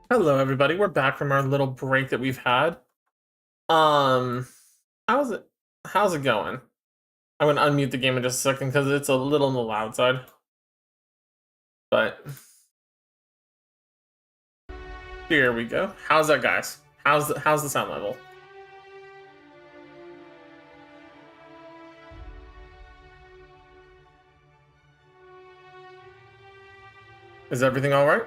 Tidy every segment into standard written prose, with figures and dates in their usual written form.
Hello, everybody. We're back from our little break that we've had. Um, how's it? How's it going? I'm gonna unmute the game in just a second because it's a little on the loud side. But here we go. How's that, guys? How's the sound level? Is everything all right?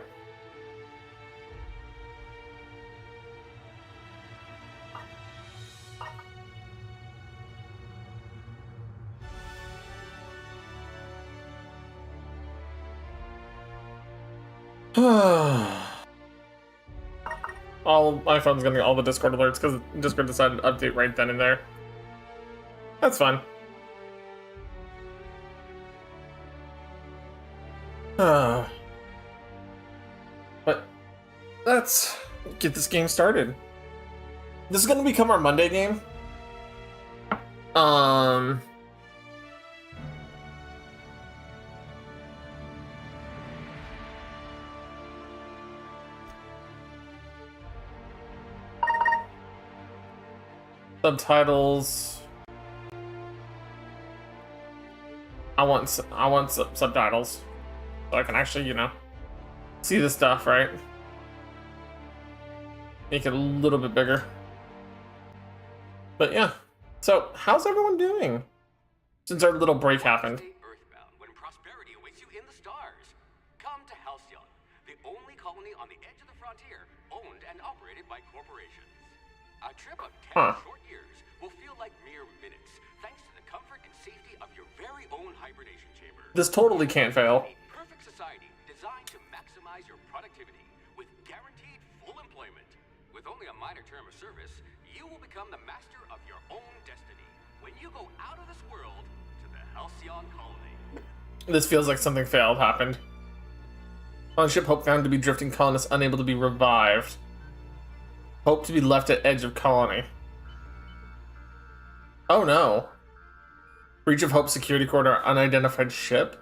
All my phone's gonna get all the Discord alerts because Discord decided to update right then and there. That's fine. But let's get this game started. This is gonna become our Monday game. Um, Subtitles. I want subtitles so I can actually, see the stuff, right? Make it a little bit bigger. But yeah. So, how's everyone doing since our little break happened? Stay earthbound when prosperity awaits you in the stars. Come to Halcyon, the only colony on the edge of the frontier, owned and operated by corporations. A trip of 10 short years will feel like mere minutes, thanks to the comfort and safety of your very own hibernation chamber. This totally can't fail. A perfect society designed to maximize your productivity with guaranteed full employment. With only a minor term of service, you will become the master of your own destiny when you go out of this world to the Halcyon colony. This feels like something failed happened. On ship Hope found to be drifting colonists unable to be revived. Hope to be left at edge of colony. Oh no. Breach of Hope security corridor, unidentified ship?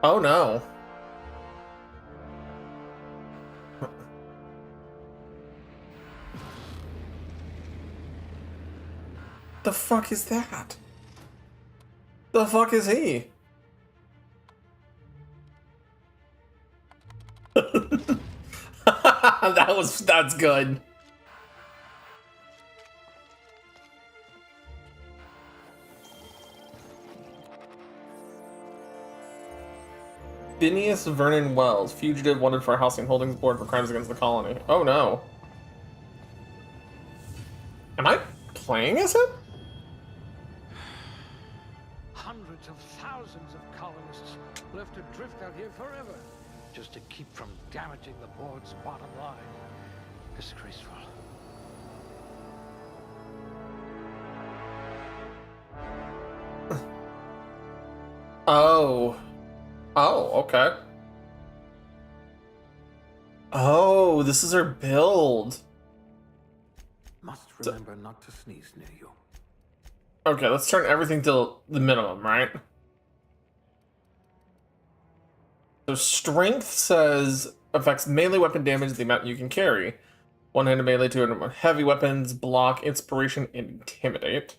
Oh no. The fuck is that? The fuck is he? That's good. Phineas Vernon Wells, fugitive wanted for a Halcyon Holdings Board for crimes against the colony. Oh no. Am I playing as him? Hundreds of thousands of colonists left adrift out here forever, just to keep from damaging the board's bottom line. Disgraceful. Oh. Oh, okay. Oh, this is her build. Must remember not to sneeze near you. Okay, let's turn everything to the minimum, right? So strength says affects melee weapon damage the amount you can carry. One-handed melee, two-handed heavy weapons, block, inspiration, and intimidate.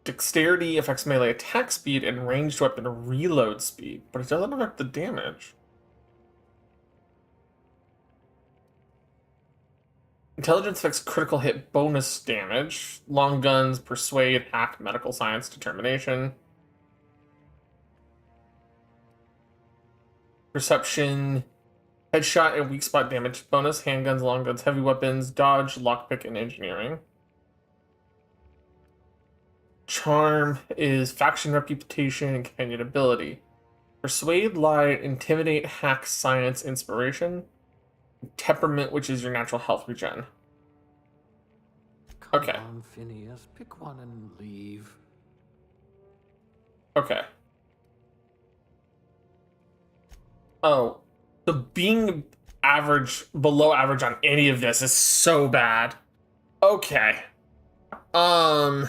Dexterity affects melee attack speed and ranged weapon reload speed, but it doesn't affect the damage. Intelligence affects critical hit bonus damage. Long guns, persuade, hack, medical science, determination. Perception, headshot and weak spot damage bonus. Handguns, long guns, heavy weapons, dodge, lockpick, and engineering. Charm is faction reputation and companion ability. Persuade, lie, intimidate, hack, science, inspiration. Temperament, which is your natural health regen. Okay. Come on, Phineas, pick one and leave. Okay. Oh, the being average, below average on any of this is so bad. Okay. Hmm.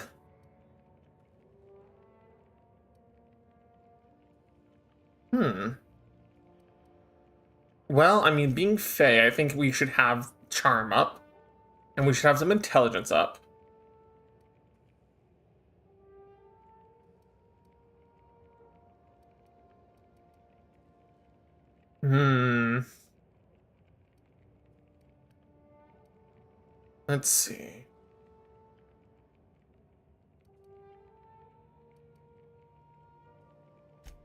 Well, I mean, being Fae, I think we should have charm up, and we should have some intelligence up. Hmm. Let's see.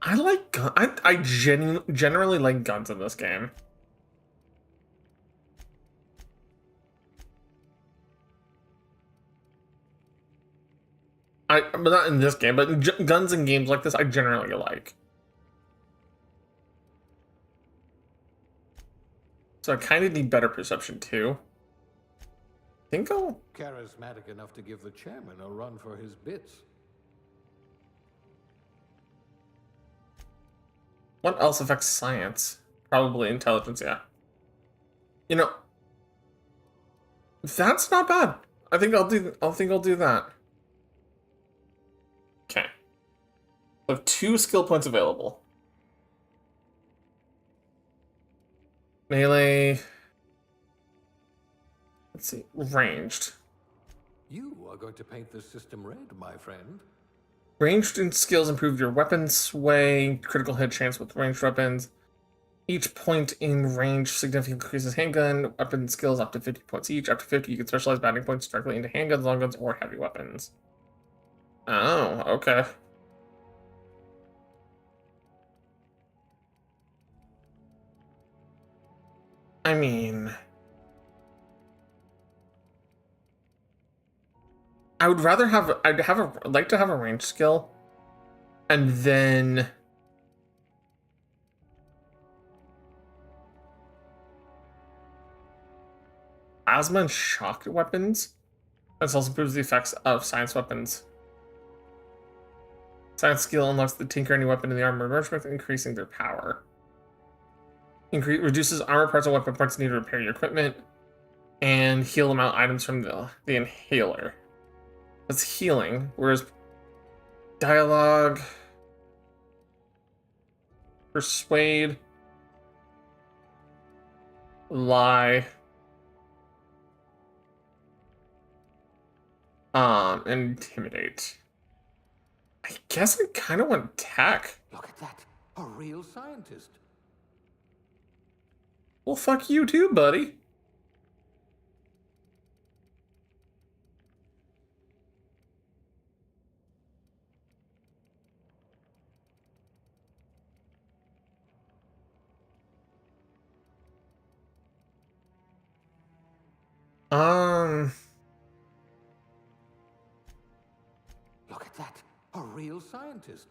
I like gun. I generally like guns in this game. But not in this game, but guns in games like this, I generally like. So I kind of need better perception too. I think I'll. Charismatic enough to give the chairman a run for his bits. What else affects science? Probably intelligence, yeah. You know, that's not bad. I think I'll do that. Okay. I have 2 skill points available. Melee. Let's see. Ranged. You are going to paint this system red, my friend. Ranged and skills improve your weapon sway, critical hit chance with ranged weapons. Each point in range significantly increases handgun weapon skills up to 50 points each. Up to 50, you can specialize batting points directly into handguns, long guns, or heavy weapons. Oh, okay. I mean, I'd like to have a range skill, and then plasma and shock weapons. This also improves the effects of science weapons. Science skill unlocks the tinker any weapon in the armor merchant, increasing their power. Reduces armor parts and weapon parts needed to repair your equipment, and heal amount items from the inhaler. That's healing, whereas dialogue, persuade, lie, intimidate. I guess I kind of want tech. Look at that. A real scientist. Well, fuck you too, buddy. Look at that. A real scientist.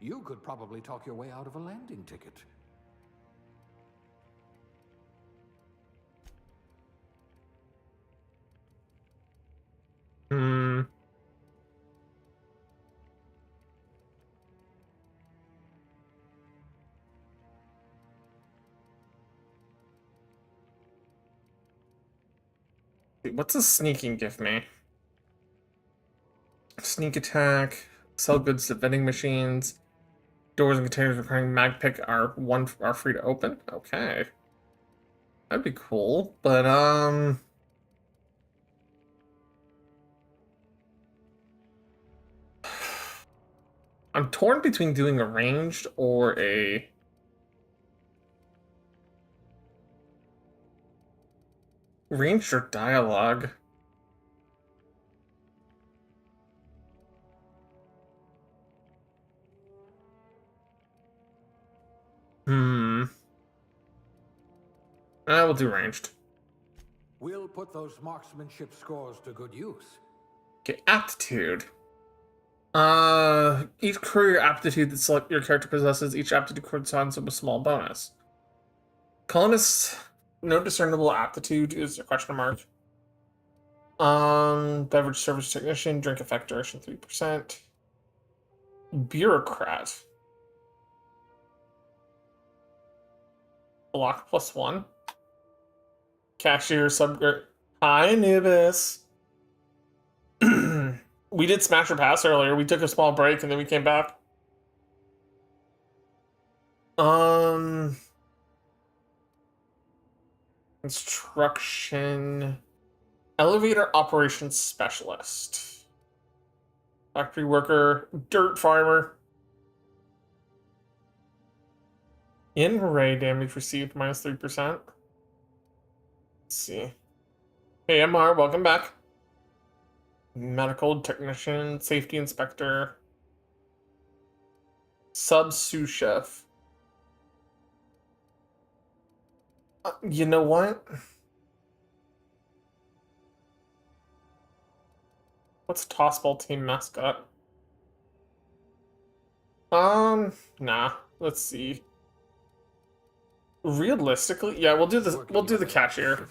You could probably talk your way out of a landing ticket. Hmm. What's a sneaking give me? Sneak attack, sell goods to vending machines, doors and containers requiring mag pick are free to open. Okay, that'd be cool. But I'm torn between doing a ranged or a ranged or dialogue. Hmm. I will do ranged. We'll put those marksmanship scores to good use. Okay, aptitude. Each career aptitude that your character possesses, each aptitude corresponds to a small bonus. Colonist, no discernible aptitude is a question mark. Beverage service technician, drink effect duration 3%. Bureaucrat. Block +1. Cashier, subgrade. Hi, Anubis. We did Smash or Pass earlier. We took a small break and then we came back. Instruction. Elevator operations specialist. Factory worker. Dirt farmer. In ray damage received minus 3%. Let's see. Hey, MR, welcome back. Medical technician, safety inspector, sub sous chef. You know what? What's tossball team mascot? Nah. Let's see. Realistically, yeah, we'll do this. We'll do the cashier.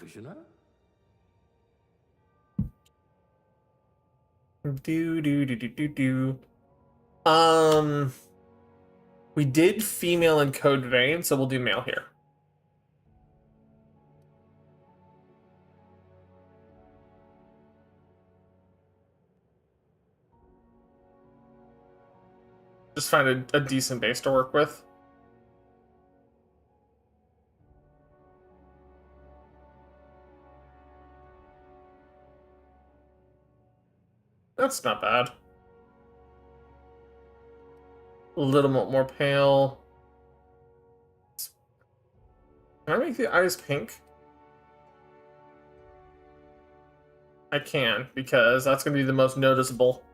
Do. We did female in code vein, so we'll do male here. Just find a decent base to work with. That's not bad. A little bit more pale. Can I make the eyes pink? I can, because that's going to be the most noticeable.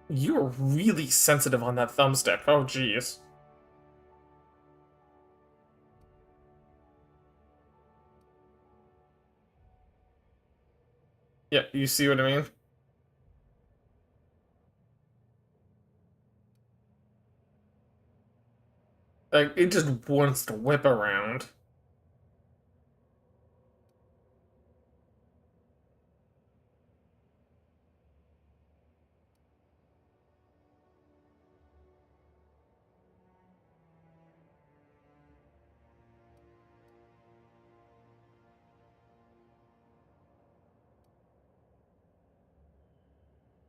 You're really sensitive on that thumbstick. Oh, geez. Yeah, you see what I mean? Like, it just wants to whip around.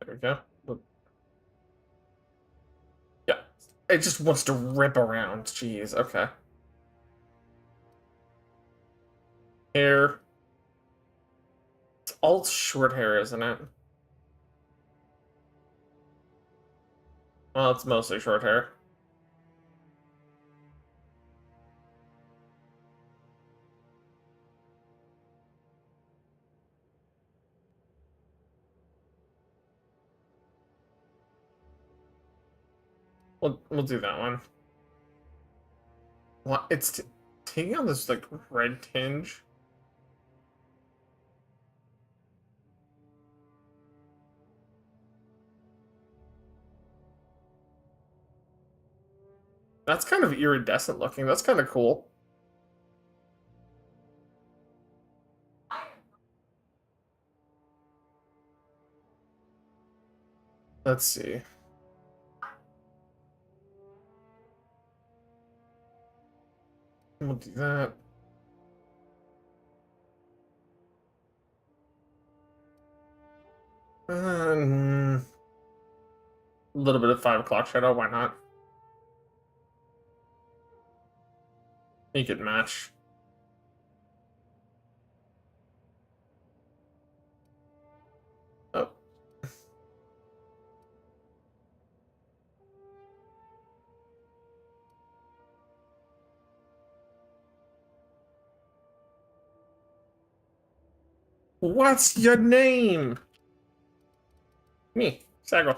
There we go. Yeah, it just wants to rip around. Jeez, okay. Hair. It's all short hair, isn't it? Well, it's mostly short hair. We'll do that one. What? It's taking on this like red tinge. That's kind of iridescent looking. That's kind of cool. Let's see. We'll do that. A little bit of 5 o'clock shadow, why not? Make it match. Oh. What's your name? Me, Sagro.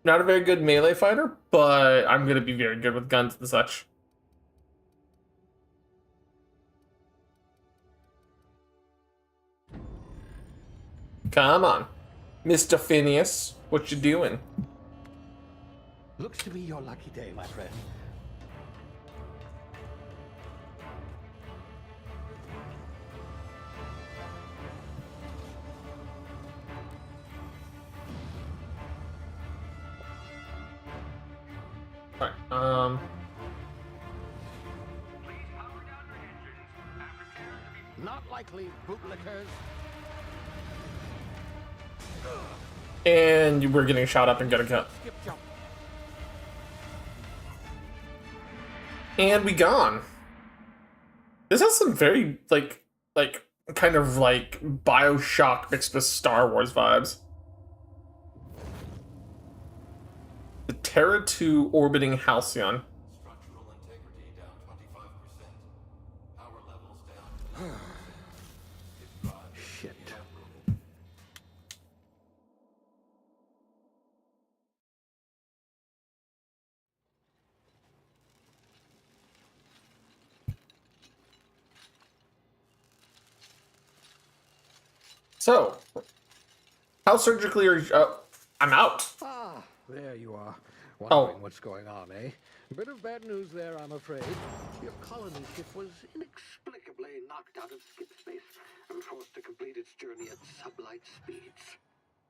Not a very good melee fighter, but I'm gonna be very good with guns and such. Come on, Mr. Phineas, what you doing? Looks to be your lucky day, my friend. Um, Not likely, bootlickers. and we're getting shot up and gonna cut. Skip jump. And we gone. This has some very like kind of like BioShock mixed with Star Wars vibes. The Terra 2 orbiting Halcyon. Structural integrity down 25%. Power levels down. It drives Shit. inoperable. So, how surgically are you? I'm out. Ah, there you are. Oh. Wondering what's going on, eh? A bit of bad news there, I'm afraid. Your colony ship was inexplicably knocked out of skip space and forced to complete its journey at sublight speeds.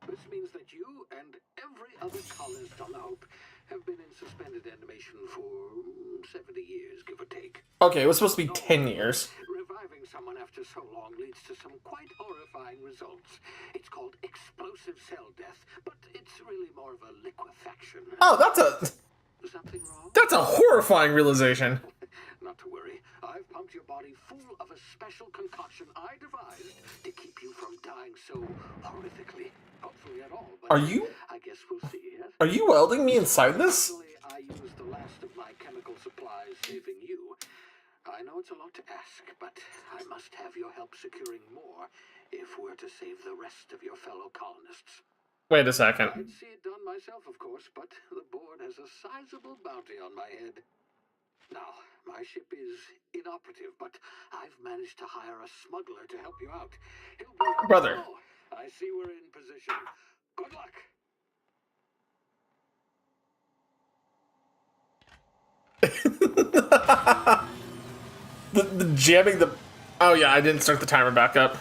This means that you and every other colonist on the Hope have been in suspended animation for 70 years, give or take. Okay, it was supposed to be 10 years. Reviving someone after so long leads to some quite horrifying results. It's called explosive cell death, but it's really more of a liquefaction. Oh, Something wrong? that's a horrifying realization. Not to worry. I've pumped your body full of a special concoction I devised to keep you from dying so horrifically. Hopefully at all, but Are you I guess we'll see, yes? are you welding me inside this? Actually, I used the last of my chemical supplies saving you. I know it's a lot to ask, but I must have your help securing more if we're to save the rest of your fellow colonists. Wait a second. I'd see it done myself, of course, but the board has a sizable bounty on my head. Now, my ship is inoperative, but I've managed to hire a smuggler to help you out. He'll be... Brother. Oh, I see we're in position. Good luck. the jamming the... Oh yeah, I didn't start the timer back up.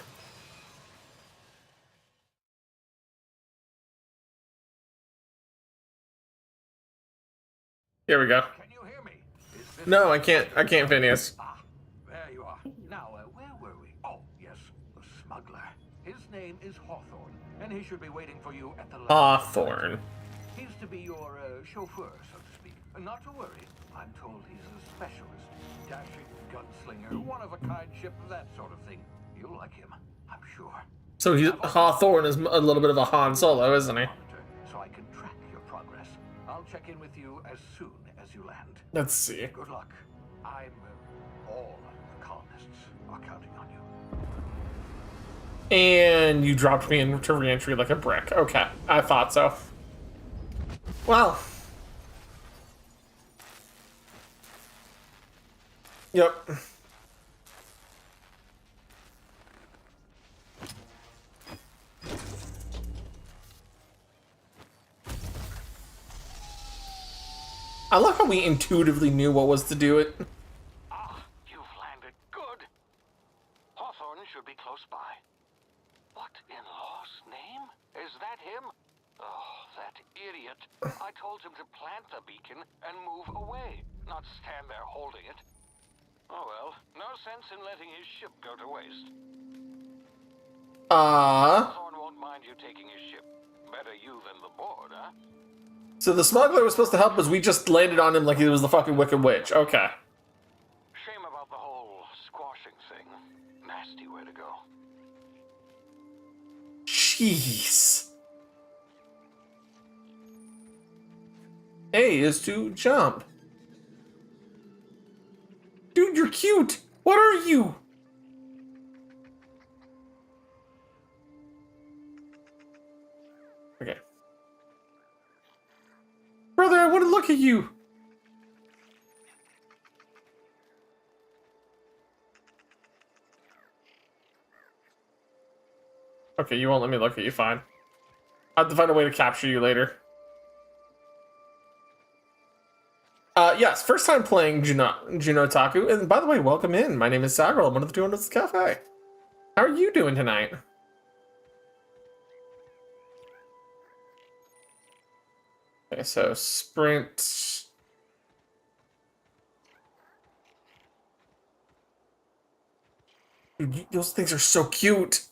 Here we go. Can you hear me? Is this... No, I can't, Phineas. Ah, there you are. Now, where were we? Oh, yes, the smuggler. His name is Hawthorne, and he should be waiting for you at the... Hawthorne. He's to be your chauffeur, so to speak. Not to worry. I'm told he's a specialist. Dashing gunslinger, one-of-a-kind ship, that sort of thing. You'll like him, I'm sure. So Hawthorne is a little bit of a Han Solo, isn't he? So I can track your progress. I'll check in with you as soon as you land. Let's see. Good luck. All the colonists are counting on you. And you dropped me into re-entry like a brick. Okay, I thought so. Well. Yep. I love how we intuitively knew what was to do it. Ah, you've landed good. Hawthorne should be close by. What in law's name? Is that him? Oh, that idiot. I told him to plant the beacon and move away, not stand there holding it. Oh well, no sense in letting his ship go to waste. Hawthorne won't mind you taking his ship. Better you than the board, huh? So the smuggler was supposed to help us, we just landed on him like he was the fucking Wicked Witch. Okay. Shame about the whole squashing thing. Nasty way to go. Jeez. A is to jump. Dude, you're cute. What are you? Okay. Brother, I want to look at you. Okay, you won't let me look at you, fine. I'll have to find a way to capture you later. Yes, first time playing Juno Taku, and by the way, welcome in. My name is Sagrel, I'm one of the 200 Cafe. How are you doing tonight? Okay, so sprint. Dude, those things are so cute.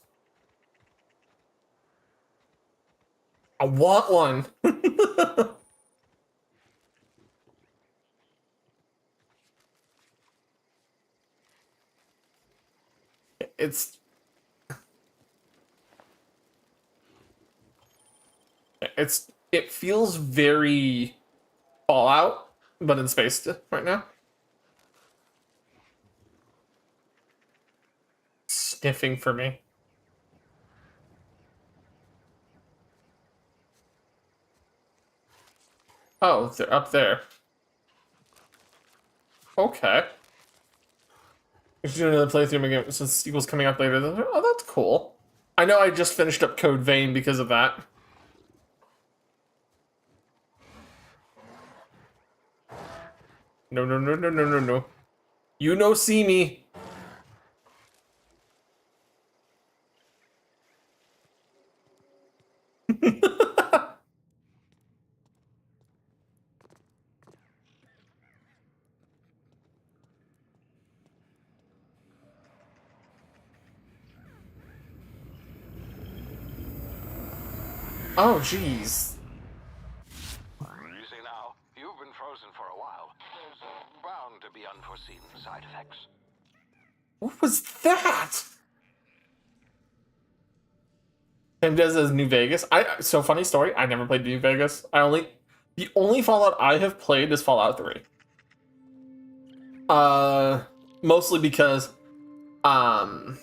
I want one. it's it feels very Fallout, but in space right now. Sniffing for me. Oh, they're up there. Okay. We should do another playthrough again since sequel's coming up later. Oh, that's cool. I know I just finished up Code Vein because of that. No, no, no, no, no, no, no. You no see me. Oh, jeez. Easy now. You've been frozen for a while. There's bound to be unforeseen side effects. What was that? Him does as New Vegas. So funny story. I never played New Vegas. The only Fallout I have played is Fallout 3. Mostly because Fallout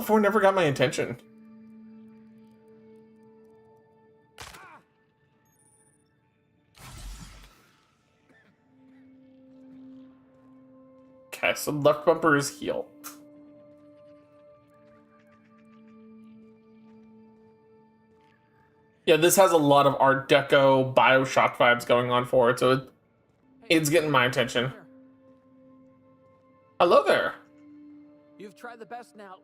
4 never got my attention. Okay, so left bumper is heal. Yeah, this has a lot of Art Deco, Bioshock vibes going on for it, so it's getting my attention. Hello there. You've tried the best now.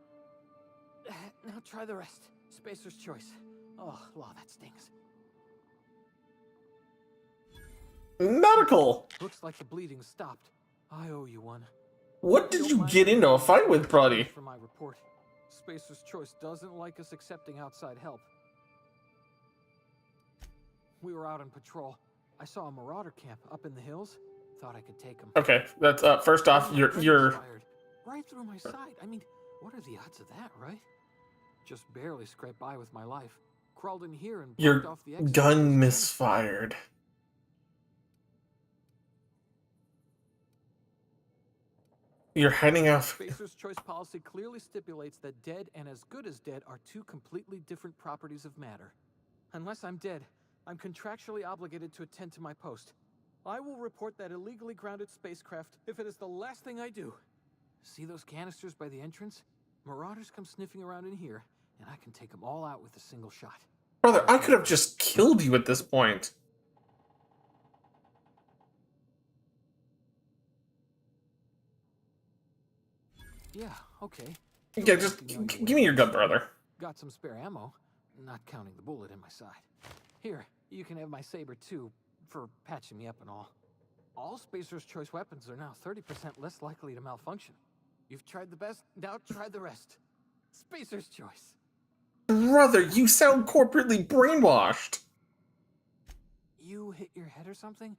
Now try the rest. Spacer's choice. Oh, law, that stings. Medical. Looks like the bleeding stopped. I owe you one. What did you get into a fight with, buddy? For my report, Spacer's choice doesn't like us accepting outside help. We were out on patrol. I saw a marauder camp up in the hills. Thought I could take him. Okay, that's first off, you're Fired right through my side. I mean, what are the odds of that, right? Just barely scraped by with my life. Crawled in here and your blocked off the exit. gun misfired. You're heading off. Spacer's choice policy clearly stipulates that dead and as good as dead are two completely different properties of matter. Unless I'm dead, I'm contractually obligated to attend to my post. I will report that illegally grounded spacecraft if it is the last thing I do. See those canisters by the entrance? Marauders come sniffing around in here, and I can take them all out with a single shot. Brother, I could have just killed you at this point. Yeah, okay. Yeah, just give me your gun, brother. Got some spare ammo, not counting the bullet in my side. Here, you can have my saber too, for patching me up and all. All Spacer's choice weapons are now 30% less likely to malfunction. You've tried the best, now try the rest. Spacer's choice. Brother, you sound corporately brainwashed. You hit your head or something?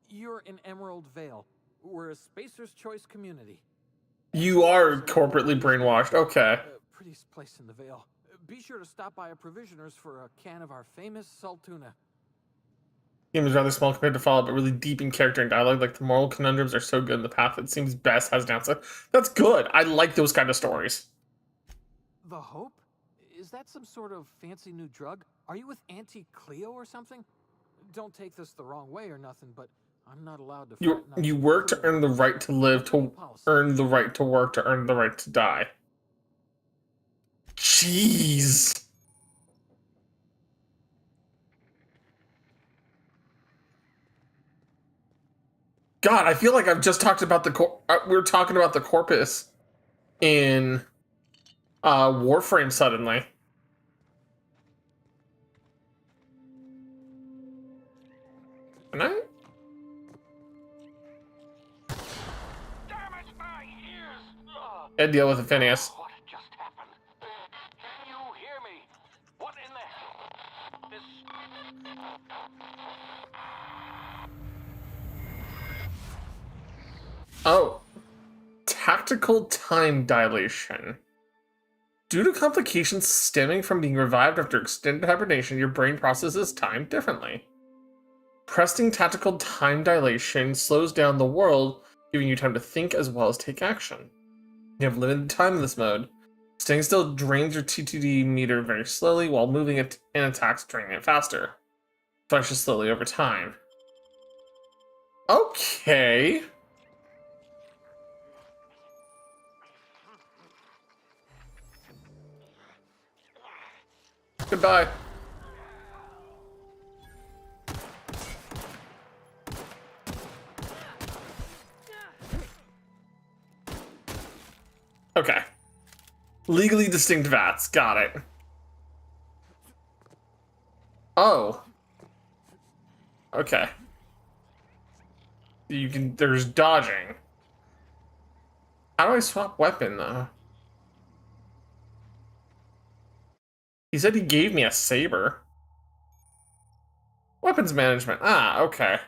You're in Emerald Vale. We're a Spacer's choice community. You are corporately brainwashed. Okay. Prettiest place in the Vale. Be sure to stop by a provisioner's for a can of our famous salt tuna. The game is rather small compared to Fallout, but really deep in character and dialogue. Like the moral conundrums are so good, and the path that seems best has downside. That's good. I like those kind of stories. The Hope? Is that some sort of fancy new drug? Are you with Auntie Cleo or something? Don't take this the wrong way or nothing, but I'm not allowed to. You work to earn the right to live, to earn the right to work, to earn the right to die. Jeez. God, I feel like I've just talked about we were talking about the corpus in Warframe suddenly. Can I? Damn it, my ears! Gotta deal with it, Phineas. What just happened? Can you hear me? What in the... This... Oh. Tactical time dilation. Due to complications stemming from being revived after extended hibernation, your brain processes time differently. Pressing tactical time dilation slows down the world, giving you time to think as well as take action. You have limited time in this mode. Staying still drains your TTD meter very slowly, while moving it and attacks draining it faster. Flushes slowly over time. Okay. Goodbye. Okay. Legally distinct vats. Got it. Oh. Okay. You can... There's dodging. How do I swap weapon, though? He said he gave me a saber. Weapons management. Ah, okay.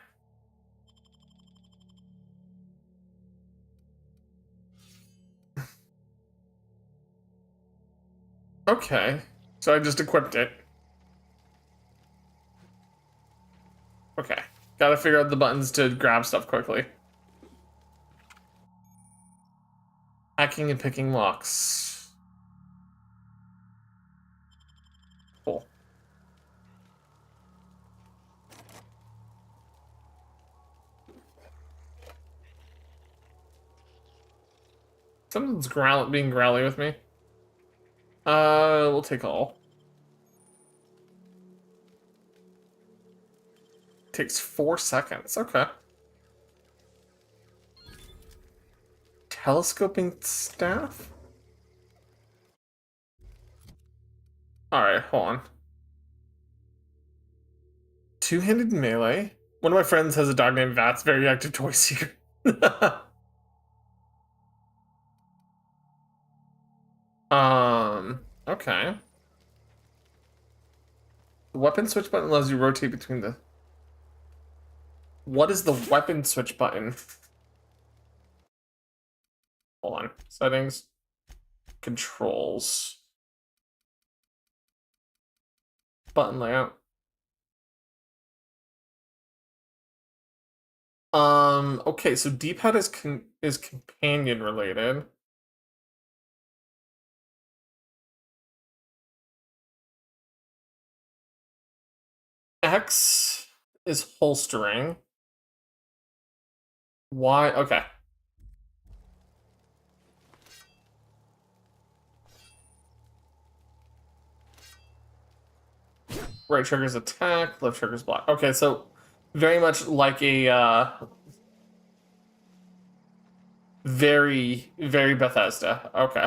Okay. So I just equipped it. Okay. Gotta figure out the buttons to grab stuff quickly. Hacking and picking locks. Cool. Someone's being growly with me. We'll take all. Takes 4 seconds. Okay. Telescoping staff? Alright, hold on. Two-handed melee. One of my friends has a dog named Vats, very active toy seeker. Okay. The weapon switch button allows you to rotate between the... What is the weapon switch button? Hold on. Settings. Controls. Button layout. Okay, so D-pad is companion related. X is holstering. Y, okay. Right trigger's attack, left trigger's block. Okay, so very much like a very, very Bethesda. Okay.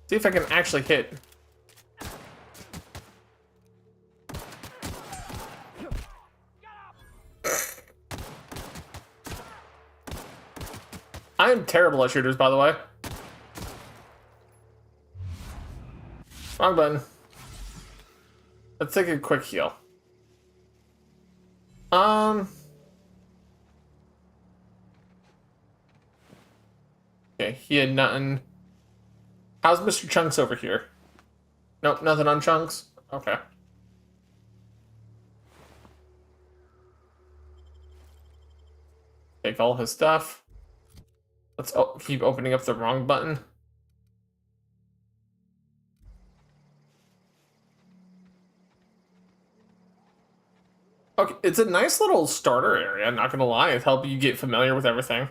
See if I can actually hit. I am terrible at shooters, by the way. Wrong button. Let's take a quick heal. Okay, he had nothing. How's Mr. Chunks over here? Nope, nothing on Chunks? Okay. Take all his stuff. Let's keep opening up the wrong button. Okay, it's a nice little starter area, I'm not gonna lie. It helps you get familiar with everything.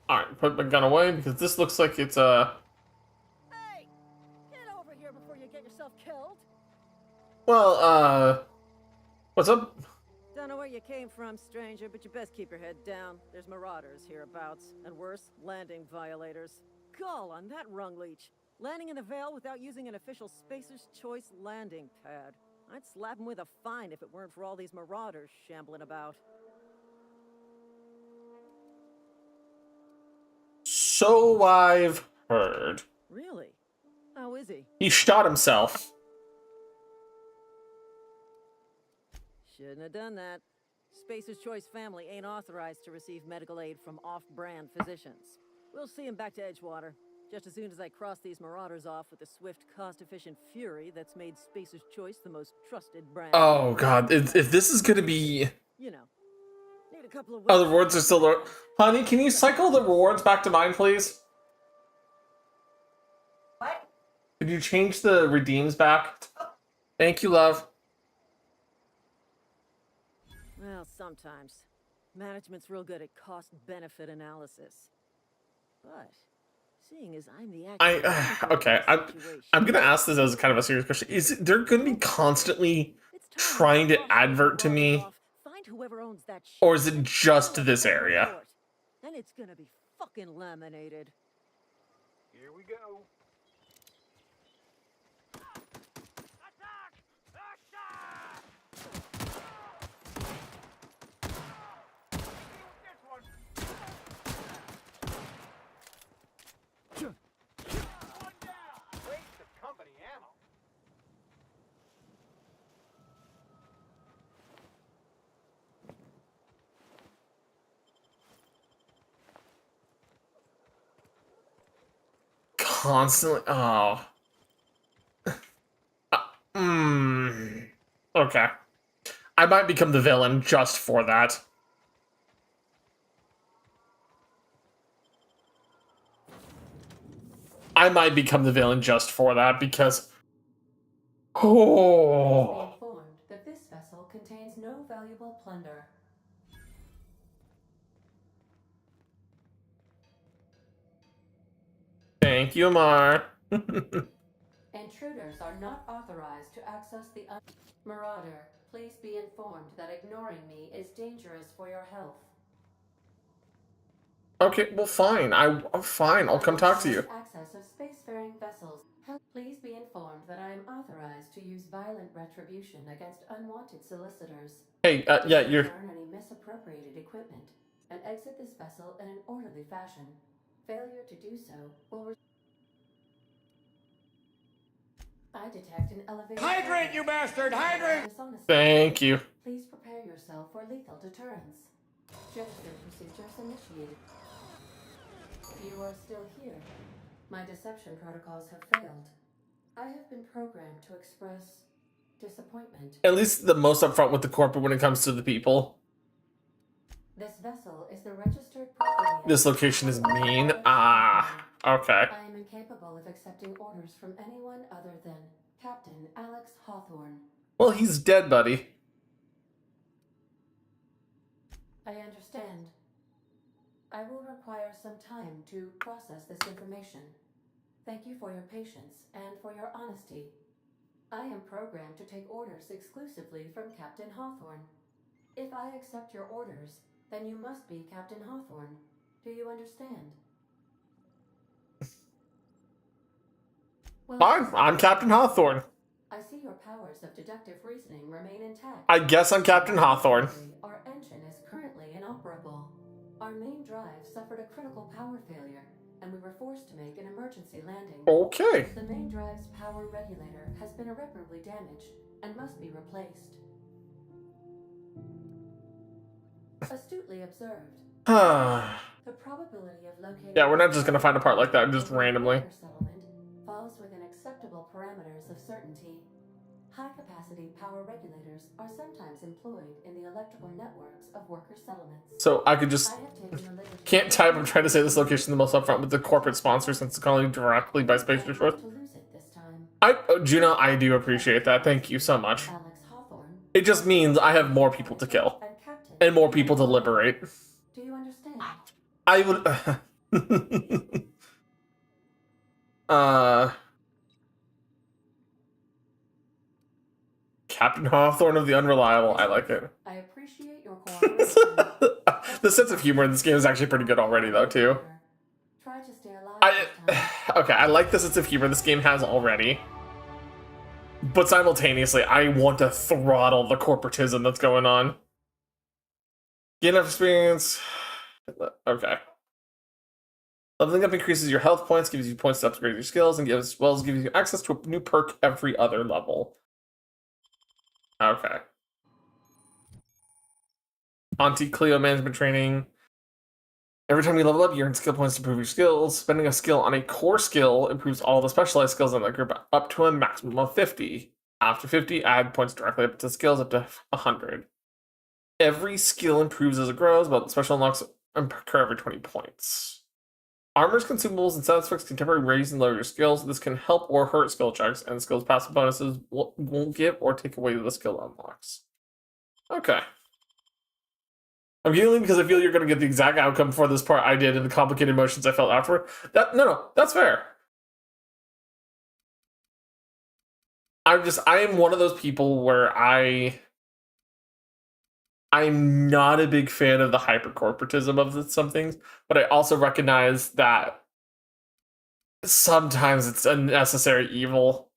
Alright, put my gun away because this looks like it's Hey! Get over here before you get yourself killed! well, what's up? Don't know where you came from, stranger, but you best keep your head down. There's marauders hereabouts, and worse, landing violators. Gall on that rung leech. Landing in the Vale without using an official Spacer's Choice landing pad. I'd slap him with a fine if it weren't for all these marauders shambling about. So I've heard. Really? How is he? He shot himself. Shouldn't have done that. Spacer's Choice family ain't authorized to receive medical aid from off-brand physicians. We'll see him back to Edgewater, just as soon as I cross these marauders off with the swift, cost-efficient fury that's made Spacer's Choice the most trusted brand. Oh god, if this is gonna be... You know, need a couple of... Oh, the rewards are still there. Honey, can you cycle the rewards back to mine, please? What? Could you change the redeems back? Thank you, love. Well, sometimes. Management's real good at cost-benefit analysis. But, seeing as I'm the Okay, I'm gonna ask this as kind of a serious question. Is there gonna be constantly trying to advert to me? Find whoever owns that shit. Or is it just this area? And it's gonna be fucking laminated. Here we go. Constantly. Oh. Okay. I might become the villain just for that. I might become the villain just for that because. Oh. Informed that this vessel contains no valuable plunder. Thank you, Amar. Intruders are not authorized to access the Marauder, please be informed that ignoring me is dangerous for your health. Okay, well, fine. I'm fine. I'll come talk to you. Access of spacefaring vessels. Please be informed that I am authorized to use violent retribution against unwanted solicitors. Hey, yeah, you're. Return any misappropriated equipment and exit this vessel in an orderly fashion. Failure to do so will. I detect an elevated. Hydrate, you bastard! Hydrate! Thank you. Please prepare yourself for lethal deterrence. Gesture procedures initiated. You are still here. My deception protocols have failed. I have been programmed to express disappointment. At least the most upfront with the corporate when it comes to the people. This vessel is the registered property. This location is mean. Ah, okay. I am incapable of accepting orders from anyone other than Captain Alex Hawthorne. Well, he's dead, buddy. I understand. I will require some time to process this information. Thank you for your patience and for your honesty. I am programmed to take orders exclusively from Captain Hawthorne. If I accept your orders, then you must be Captain Hawthorne. Do you understand? Well, Fine, I'm Captain Hawthorne. I see your powers of deductive reasoning remain intact. I guess I'm Captain Hawthorne. Our engine is currently inoperable. Our main drive suffered a critical power failure, and we were forced to make an emergency landing. Okay. The main drive's power regulator has been irreparably damaged and must be replaced. Astutely observed. The probability of locating. Yeah, we're not just gonna find a part like that just randomly. Settlement falls within acceptable parameters of certainty. High-capacity power regulators are sometimes employed in the electrical networks of worker settlements. So I could just I have taken the liberty. can't type. I'm trying to say this location the most upfront with the corporate sponsor since it's calling directly by Space Shores. To lose it this time. Juno, I do appreciate that. Thank you so much. Alex Hawthorne. It just means I have more people to kill And Captain. and more people to liberate. Do you understand? I would. Captain Hawthorne of the Unreliable. I like it. I appreciate your cooperation. The sense of humor in this game is actually pretty good already, though, too. Try to stay alive this time. Okay, I like the sense of humor this game has already. But simultaneously, I want to throttle the corporatism that's going on. Get enough experience. Okay. Leveling up increases your health points, gives you points to upgrade your skills, and gives you access to a new perk every other level. Okay. Anti-Cleo management training. Every time you level up, you earn skill points to improve your skills. Spending a skill on a core skill improves all the specialized skills in that group up to a maximum of 50. After 50, add points directly up to skills up to 100. Every skill improves as it grows, but special unlocks occur every 20 points. Armors, consumables, and sound effects can temporarily raise and lower your skills. This can help or hurt skill checks, and skills passive bonuses won't give or take away the skill unlocks. Okay. I'm giggling because I feel you're going to get the exact outcome for this part I did and the complicated emotions I felt afterward. No, that's fair. I am one of those people where I'm not a big fan of the hyper-corporatism of some things, but I also recognize that sometimes it's a necessary evil.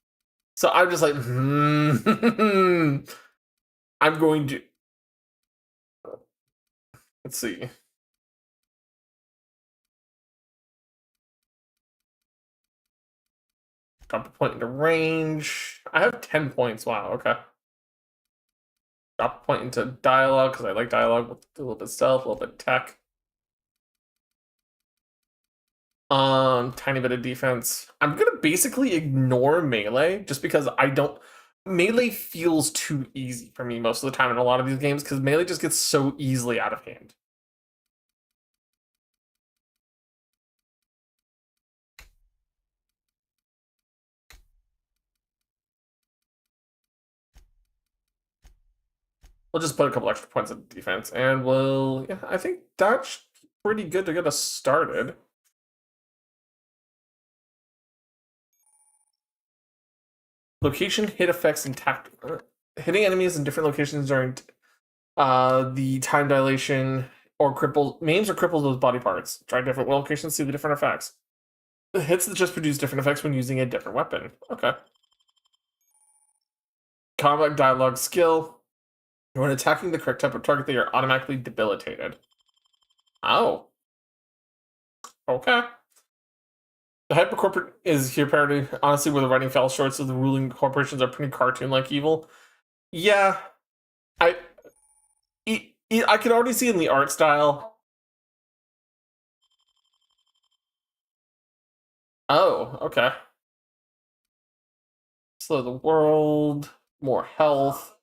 So I'm just like, I'm going to... Let's see. Drop a point into range. I have 10 points. Wow, okay. Drop a point into dialogue, because I like dialogue. We'll do a little bit of stealth, a little bit of tech. Tiny bit of defense. I'm gonna basically ignore melee, just because melee feels too easy for me most of the time in a lot of these games, because melee just gets so easily out of hand. We'll just put a couple extra points of defense, and I think that's pretty good to get us started. Location, hit effects, and hitting enemies in different locations during the time dilation or maims or cripples those body parts. Try different locations, see the different effects. The hits that just produce different effects when using a different weapon. Okay. Combat dialogue skill. When attacking the correct type of target, they are automatically debilitated. Oh. Okay. The hypercorporate is here parody, honestly, where the writing fell short, so the ruling corporations are pretty cartoon-like evil. Yeah. I can already see in the art style. Oh, okay. Slow the world, more health,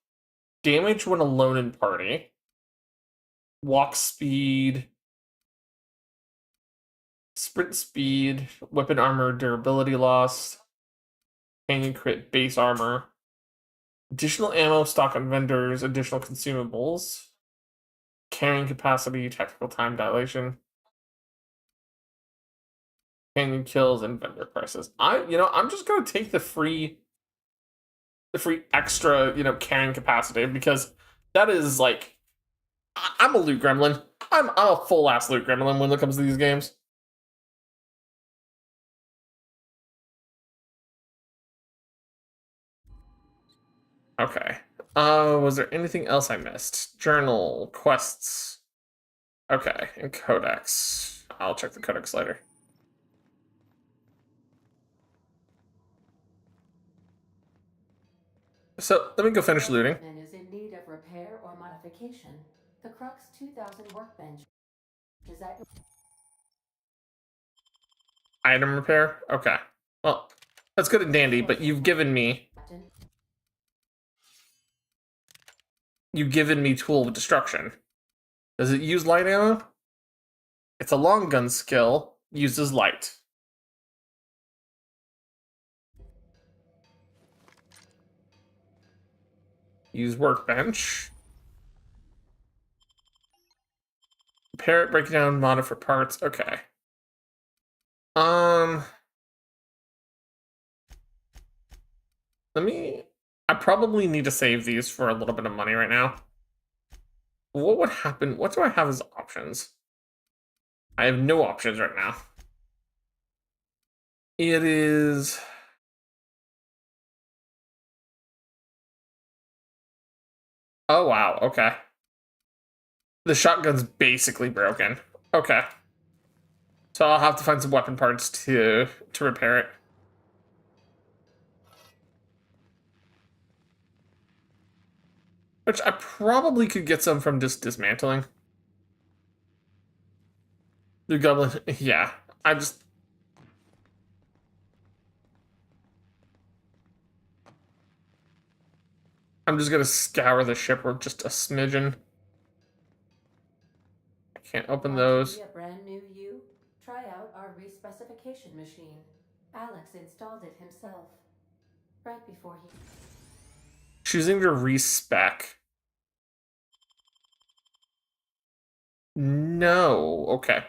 damage when alone in party, walk speed, sprint speed, weapon armor durability loss, companion crit base armor, additional ammo stock on vendors, additional consumables, carrying capacity, tactical time dilation, companion kills, and vendor prices. I'm just gonna take the free extra, carrying capacity, because that is like, I'm a loot gremlin. I'm a full ass loot gremlin when it comes to these games. Okay. Was there anything else I missed? Journal, quests. Okay, and codex. I'll check the codex later. So let me go finish looting. Is in need of repair or modification. The Crux 2000 workbench is at Item repair? Okay. Well, that's good and dandy, but you've given me you given me Tool of Destruction. Does it use light ammo? It's a long gun skill, uses light. Use workbench. Repair it, break it down, mod it for parts. Okay. I probably need to save these for a little bit of money right now. What would happen? What do I have as options? I have no options right now. It is... Oh, wow. Okay. The shotgun's basically broken. Okay. So I'll have to find some weapon parts to repair it. Which I probably could get some from just dismantling. The goblin, yeah. I'm just gonna scour the ship or just a smidgen. I can't open Want to those. be a brand new you? Try out our respecification machine. Alex installed it himself. Right before he... Choosing to respec. No. Okay.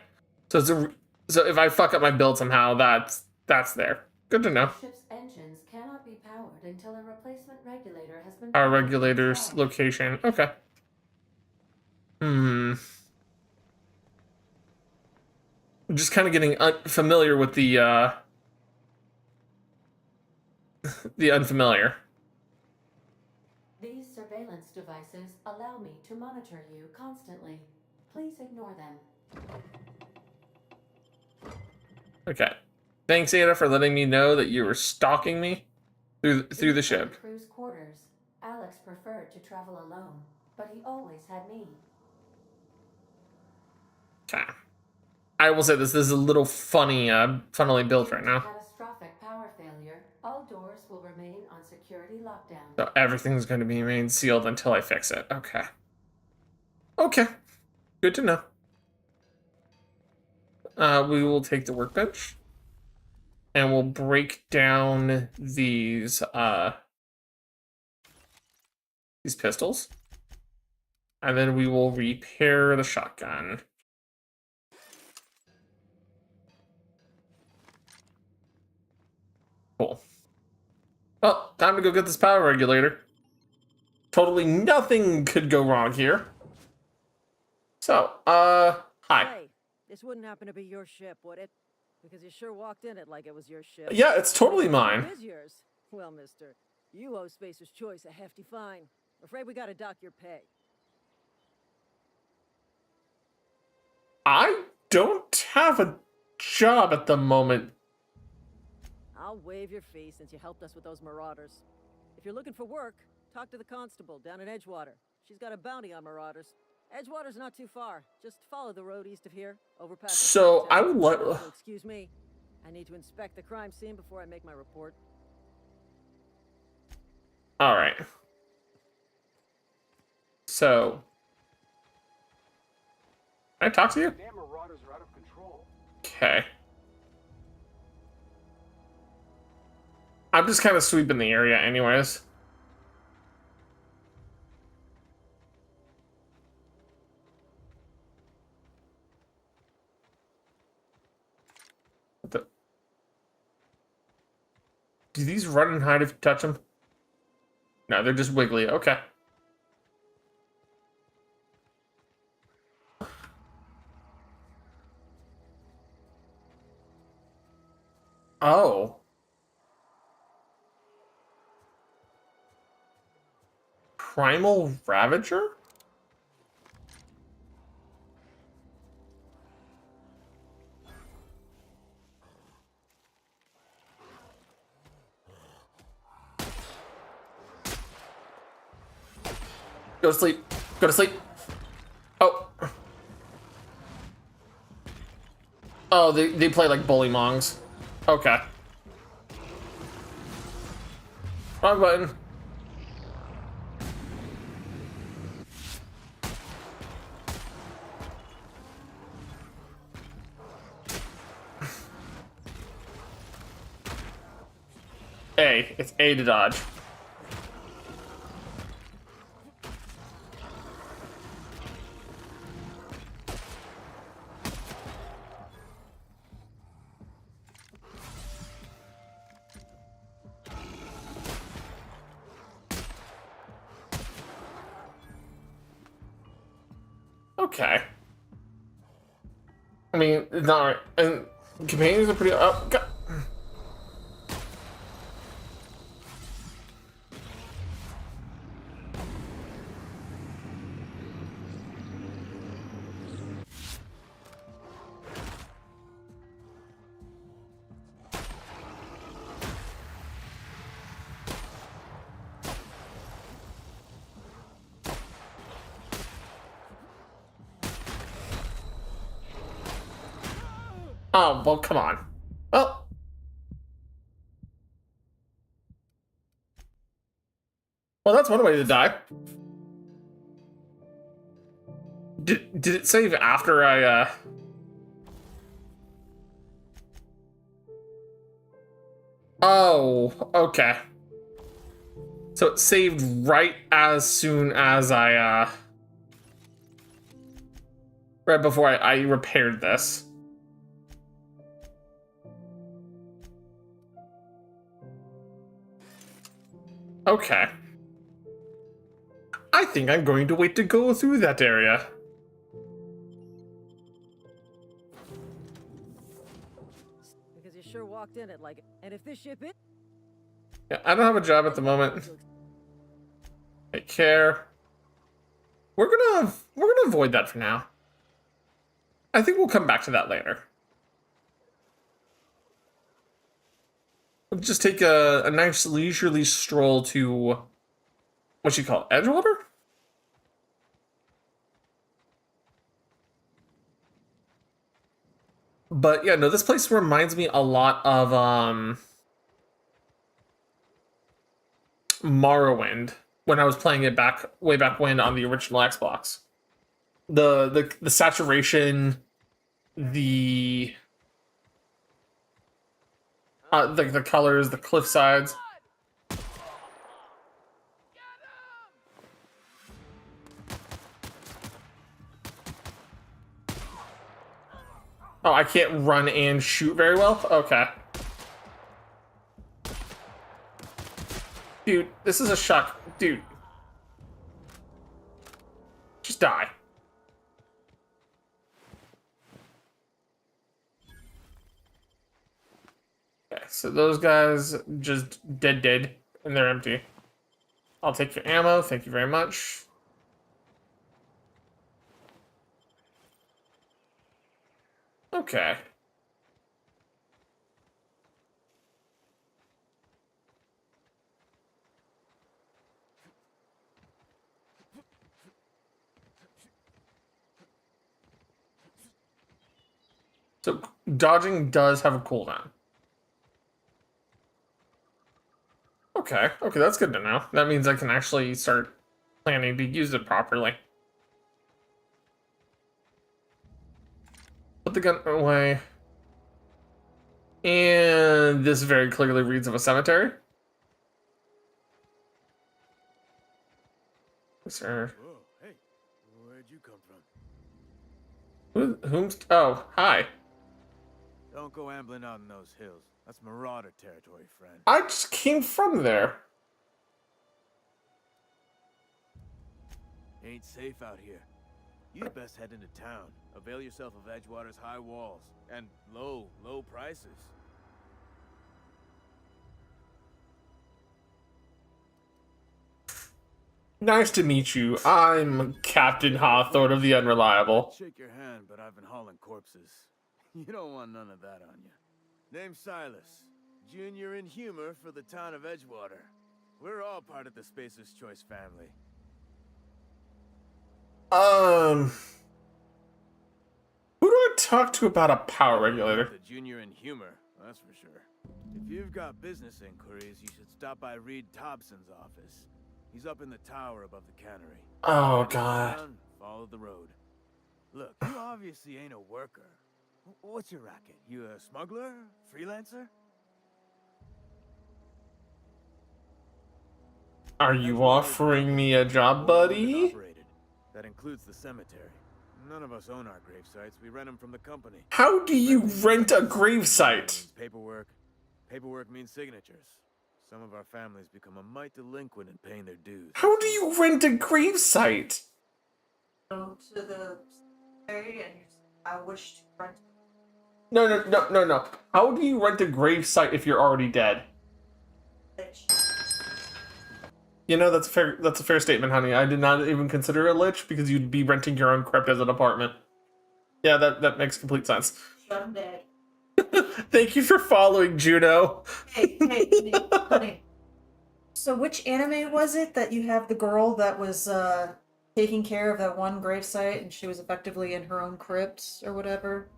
So if I fuck up my build somehow, that's there. Good to know. The ship's engines cannot be powered until a replacement regulator has been... Our regulator's location. Okay. I'm just kind of getting familiar with the the unfamiliar. These surveillance devices allow me to monitor you constantly. Please ignore them. Okay. Thanks, Ada, for letting me know that you were stalking me through the ship. In crew's quarters, Alex preferred to travel alone, but he always had me. Okay. I will say this is a little funny, funnily built right now. Catastrophic power failure. All doors will remain on security lockdown. So everything's going to be remain sealed until I fix it. Okay. Okay. Good to know. We will take the workbench. And we'll break down these pistols. And then we will repair the shotgun. Cool. Well, time to go get this power regulator. Totally nothing could go wrong here. So, hi. Hey, this wouldn't happen to be your ship, would it? Because you sure walked in it like it was your ship. Yeah, it's totally mine. It is yours. Well, mister, you owe Spacer's Choice a hefty fine. I'm afraid we gotta dock your pay. I don't have a job at the moment. I'll waive your fee since you helped us with those marauders. If you're looking for work, talk to the constable down in Edgewater. She's got a bounty on marauders. Edgewater's not too far. Just follow the road east of here, overpass. So I would let. Excuse me. I need to inspect the crime scene before I make my report. All right. So, can I talk to you? Damn marauders are out of control. Okay. I'm just kind of sweeping the area, anyways. What the? Do these run and hide if you touch them? No, they're just wiggly. Okay. Oh. Primal Ravager? Go to sleep. Go to sleep. Oh. Oh, they play like bully mongs. Okay. Wrong button. A. It's A to dodge. Okay. I mean, it's not right. And companions are pretty. Oh, God. Oh, well, come on. Well, that's one way to die. Did it save after I, Oh, okay. So it saved right as soon as right before I repaired this. Okay. I think I'm going to wait to go through that area. Because you sure walked in it like it. And if this ship is... Yeah, I don't have a job at the moment. Take care. We're gonna avoid that for now. I think we'll come back to that later. We'll just take a nice leisurely stroll to what you call it, Edgewater? But yeah, no, this place reminds me a lot of Morrowind when I was playing it way back when on the original Xbox. The saturation, the the colors, the cliff sides. Oh, I can't run and shoot very well? Okay. Dude, this is a shock. Dude. Just die. Okay, so those guys just dead, and they're empty. I'll take your ammo, thank you very much. Okay. So dodging does have a cooldown. Okay, that's good to know. That means I can actually start planning to use it properly. Put the gun away. And this very clearly reads of a cemetery. Sir. Whoa, hey, where'd you come from? Whom's? Oh, hi. Don't go ambling out in those hills. That's marauder territory, friend. I just came from there. Ain't safe out here. You'd best head into town. Avail yourself of Edgewater's high walls and low prices. Nice to meet you. I'm Captain Hawthorne of the Unreliable. Shake your hand, but I've been hauling corpses. You don't want none of that on you. Name's Silas, junior in humor for the town of Edgewater. We're all part of the Spacer's Choice family. Who do I talk to about a power regulator? The junior in humor, that's for sure. If you've got business inquiries, you should stop by Reed Thompson's office. He's up in the tower above the cannery. Oh, Head God. down, follow the road. Look, you obviously ain't a worker. What's your racket? You a smuggler? Freelancer? Are you offering me a job, buddy? Operated. That includes the cemetery. None of us own our grave sites. We rent them from the company. How do you Renting rent a means gravesite? paperwork. Paperwork means signatures. Some of our families become a mite delinquent in paying their dues. How do you rent a gravesite? Go to the cemetery and I wish to rent. No. How do you rent a gravesite if you're already dead? You know, that's a fair statement, honey. I did not even consider a lich because you'd be renting your own crypt as an apartment. Yeah, that makes complete sense. I'm dead. Thank you for following, Juno. Hey, honey. So which anime was it that you have the girl that was taking care of that one gravesite and she was effectively in her own crypt or whatever?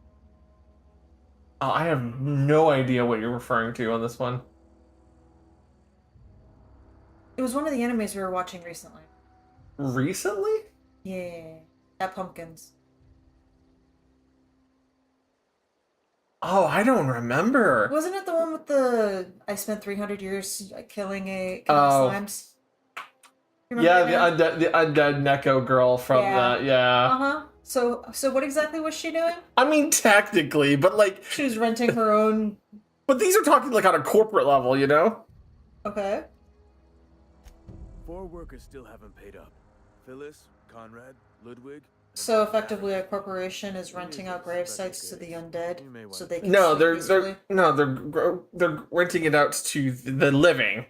Oh, I have no idea what you're referring to on this one. It was one of the animes we were watching recently. Recently? Yeah, at Pumpkins. Oh, I don't remember. Wasn't it the one with the I spent 300 years killing Oh. slimes? Yeah, the undead Neko girl from that. Yeah. Uh-huh. So what exactly was she doing? I mean, technically, but like She was renting her own. But these are talking like on a corporate level, you know? Okay. 4 workers still haven't paid up. Phyllis, Conrad, Ludwig. So effectively, a corporation is renting out grave sites to the undead, so they can No, sleep they're peacefully? they're renting it out to the living.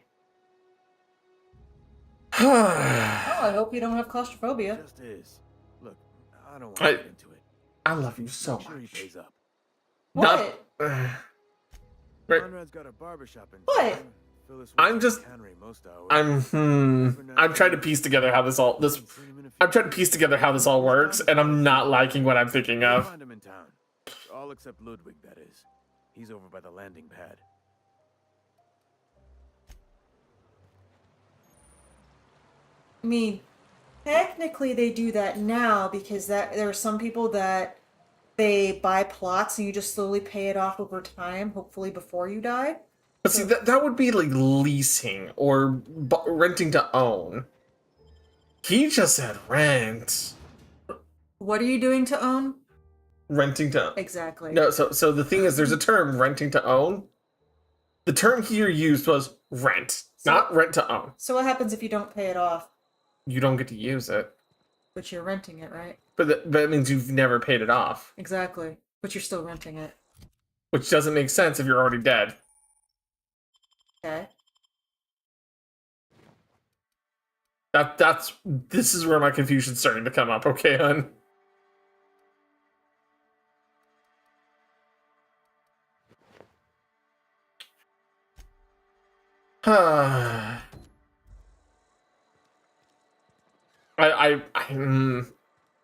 Oh, I hope you don't have claustrophobia. Just is. Look, I don't want to get into it. I love you so Make sure he much. pays up. What? Right. Conrad's got a barbershop in What? town. Phyllis I'm works at just- the cannery most hours. I'm trying to piece together how this all I'm trying to piece together how this all works, and I'm not liking what I'm thinking We'll of. find him in town. All except Ludwig, that is. He's over by the landing pad. I mean, technically they do that now because there are some people that they buy plots and you just slowly pay it off over time, hopefully before you die. But see, that would be like leasing or renting to own. He just said rent. What are you doing to own? Renting to Exactly. No, so the thing is, there's a term, renting to own. The term here used was rent, not rent to own. So what happens if you don't pay it off? You don't get to use it. But you're renting it, right? But that means you've never paid it off. Exactly. But you're still renting it. Which doesn't make sense if you're already dead. Okay. This is where my confusion's starting to come up, okay, hun?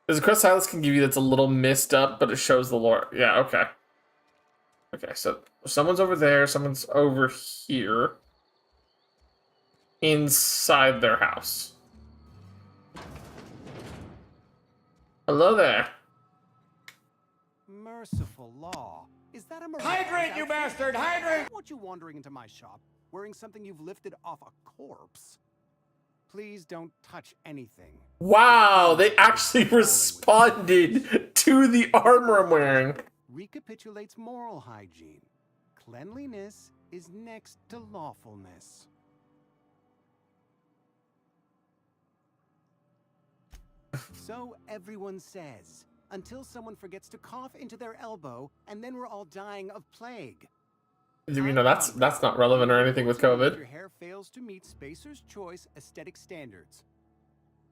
There's a quest Silas can give you that's a little messed up, but it shows the lore. Yeah, okay. Okay, so someone's over there, someone's over here. Inside their house. Hello there. Merciful law. Is that a Hydrate, you bastard! Hydrate! I don't want you wandering into my shop wearing something you've lifted off a corpse. Please don't touch anything. Wow, they actually responded to the armor I'm wearing. Recapitulates moral hygiene. Cleanliness is next to lawfulness. So everyone says, until someone forgets to cough into their elbow, and then we're all dying of plague. You know, that's not relevant or anything with COVID. Your hair fails to meet Spacer's Choice aesthetic standards.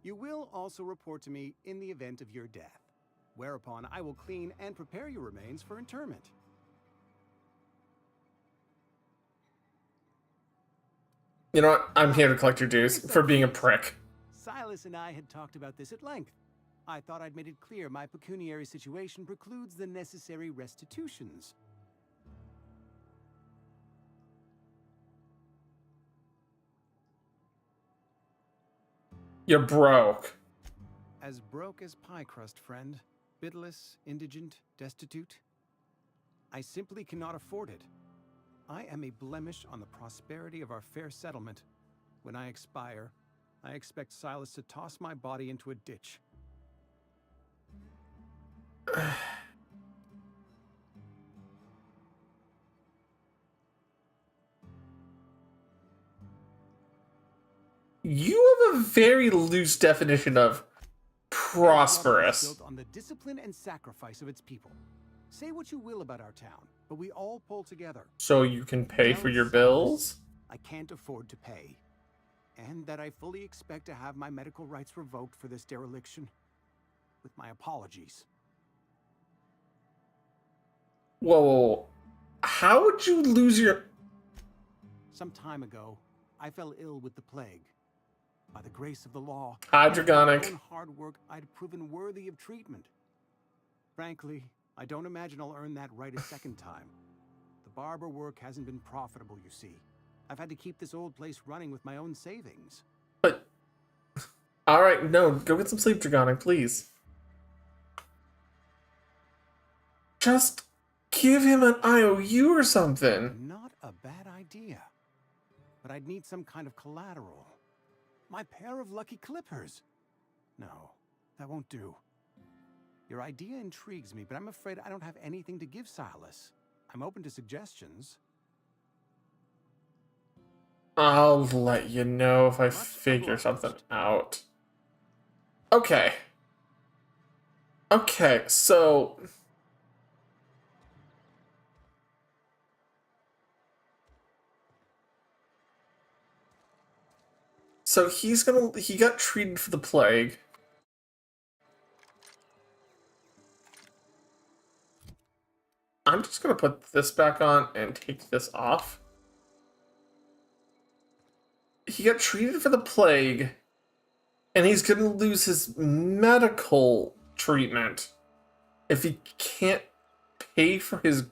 You will also report to me in the event of your death, whereupon I will clean and prepare your remains for interment. You know what? I'm here to collect your dues for being a prick. Silas and I had talked about this at length. I thought I'd made it clear my pecuniary situation precludes the necessary restitutions. You're broke. As broke as pie crust, friend. Bidless, indigent, destitute. I simply cannot afford it. I am a blemish on the prosperity of our fair settlement. When I expire, I expect Silas to toss my body into a ditch. You have a very loose definition of prosperous. Built on the discipline and sacrifice of its people. Say what you will about our town, but we all pull together. So you can pay Tell for your Silas bills? I can't afford to pay. And that I fully expect to have my medical rights revoked for this dereliction. With my apologies. Whoa, whoa, whoa. How would you lose your... Some time ago, I fell ill with the plague. By the grace of the law, Hydrogonic. with my own hard work, I'd proven worthy of treatment. Frankly, I don't imagine I'll earn that right a second time. The barber work hasn't been profitable, you see. I've had to keep this old place running with my own savings. But... Alright, no, go get some sleep, Dragonic, please. Just give him an IOU or something. Not a bad idea. But I'd need some kind of collateral. My pair of lucky clippers. No, that won't do. Your idea intrigues me, but I'm afraid I don't have anything to give Silas. I'm open to suggestions. I'll let you know if I figure something out. Okay. Okay, so... So he got treated for the plague. I'm just gonna put this back on and take this off. He got treated for the plague, and he's gonna lose his medical treatment if he can't pay for his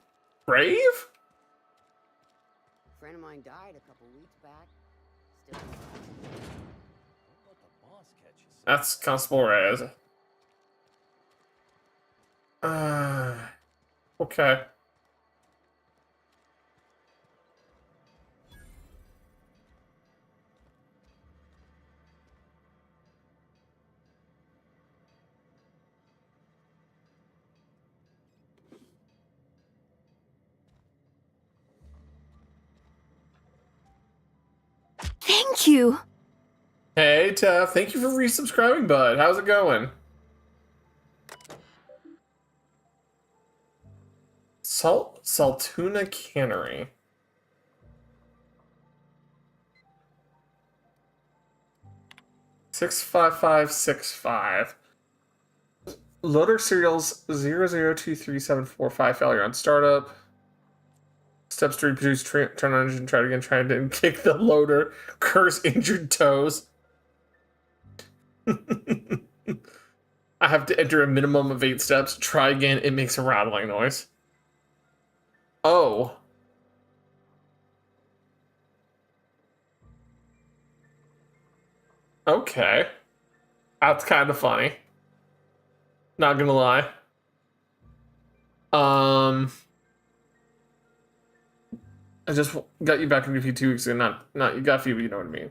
grave? A friend of mine died a couple weeks back. Still alive. Don't let the boss catch you. That's Constable Reyes. Okay. Thank you. Hey, Tef. Thank you for resubscribing, bud. How's it going? Saltuna Cannery. $65565. Loader serials 0023745 failure on startup. Steps to reproduce, turn on engine, try it again, try it again, kick the loader, curse injured toes. I have to enter a minimum of 8 steps. Try again, it makes a rattling noise. Oh. Okay. That's kind of funny. Not gonna lie. I just got you back in a few 2 weeks ago. Not you got few, but you know what I mean.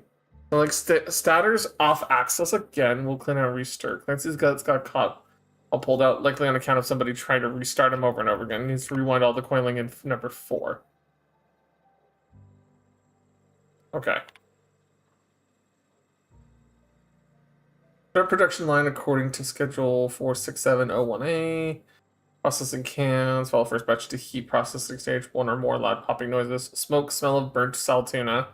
So like statters off access again. We'll clean out restart. Clancy's got caught all pulled out, likely on account of somebody trying to restart him over and over again. He needs to rewind all the coiling in number 4. Okay. Start production line according to schedule 46701A. Processing cans. Follow first batch to heat processing stage. 1 or more loud popping noises. Smoke, smell of burnt saltuna.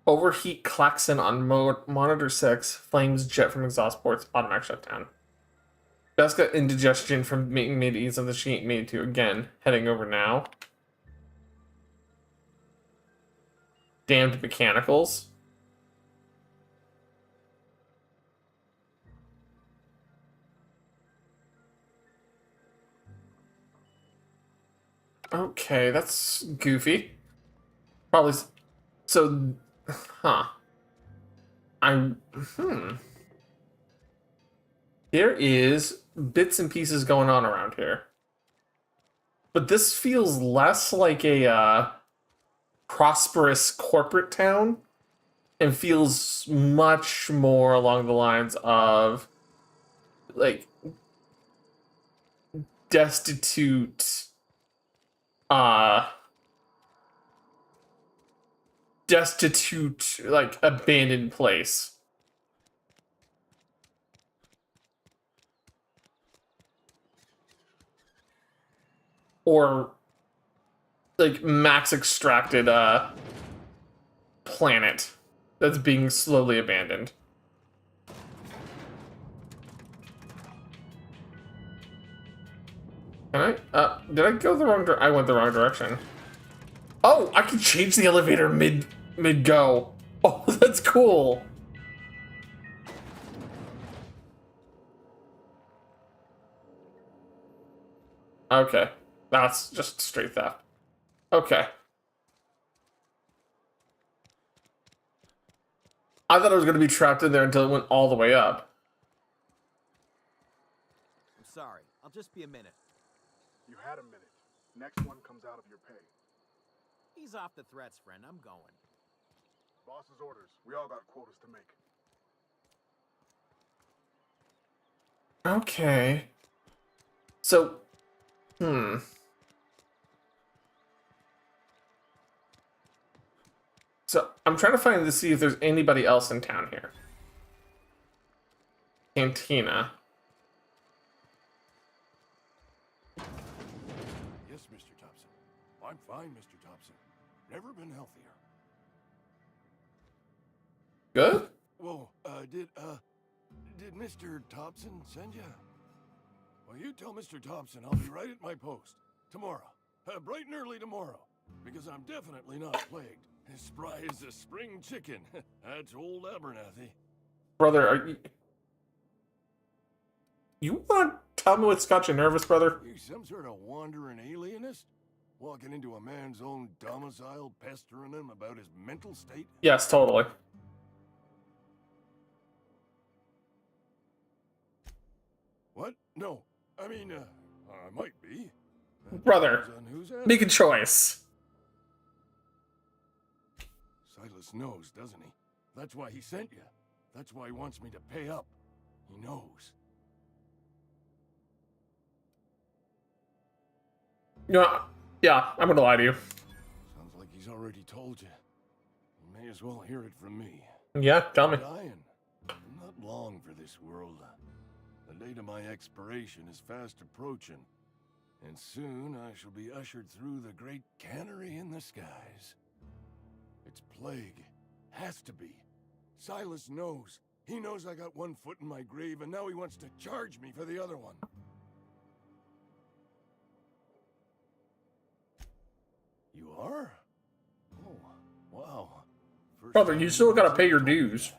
Overheat klaxon on monitor 6. Flames jet from exhaust ports. Automatic shutdown. Best got indigestion from making mid-ease on the sheet made to again. Heading over now. Damned mechanicals. Okay, that's goofy. Probably. So, huh. There is bits and pieces going on around here. But this feels less like a prosperous corporate town and feels much more along the lines of like destitute, uh, like abandoned place. Or like max extracted planet that's being slowly abandoned. Can I? Did I go the wrong I went the wrong direction. Oh, I can change the elevator mid go. Oh, that's cool. Okay, that's just straight theft. Okay. I thought I was gonna be trapped in there until it went all the way up. I'm sorry. I'll just be a minute. You had a minute. Next one comes out of your pay. Ease off the threats, friend. I'm going. Boss's orders. We all got quotas to make. Okay. So, So I'm trying to find to see if there's anybody else in town here. Cantina. Yes, Mr. Thompson. I'm fine, Mr. Thompson. Never been healthier. Good? Whoa, did Mr. Thompson send you? Well, you tell Mr. Thompson I'll be right at my post. Tomorrow. Bright and early tomorrow. Because I'm definitely not plagued. As spry as a spring chicken. That's old Abernathy. Brother, are you... You want to tell me what's got you nervous, brother? You some sort of wandering alienist? Walking into a man's own domicile, pestering him about his mental state? Yes, totally. What? No. I mean, I might be. Brother, make a choice. Silas knows, doesn't he? That's why he sent you. That's why he wants me to pay up. He knows. Yeah, I'm gonna lie to you. Sounds like he's already told you. You may as well hear it from me. Yeah, tell me. Dying. I'm not long for this world. The date of my expiration is fast approaching. And soon I shall be ushered through the great cannery in the skies. It's plague. Has to be. Silas knows. He knows I got one foot in my grave, and now he wants to charge me for the other one. You are? Oh, wow. Brother, you still gotta pay your dues.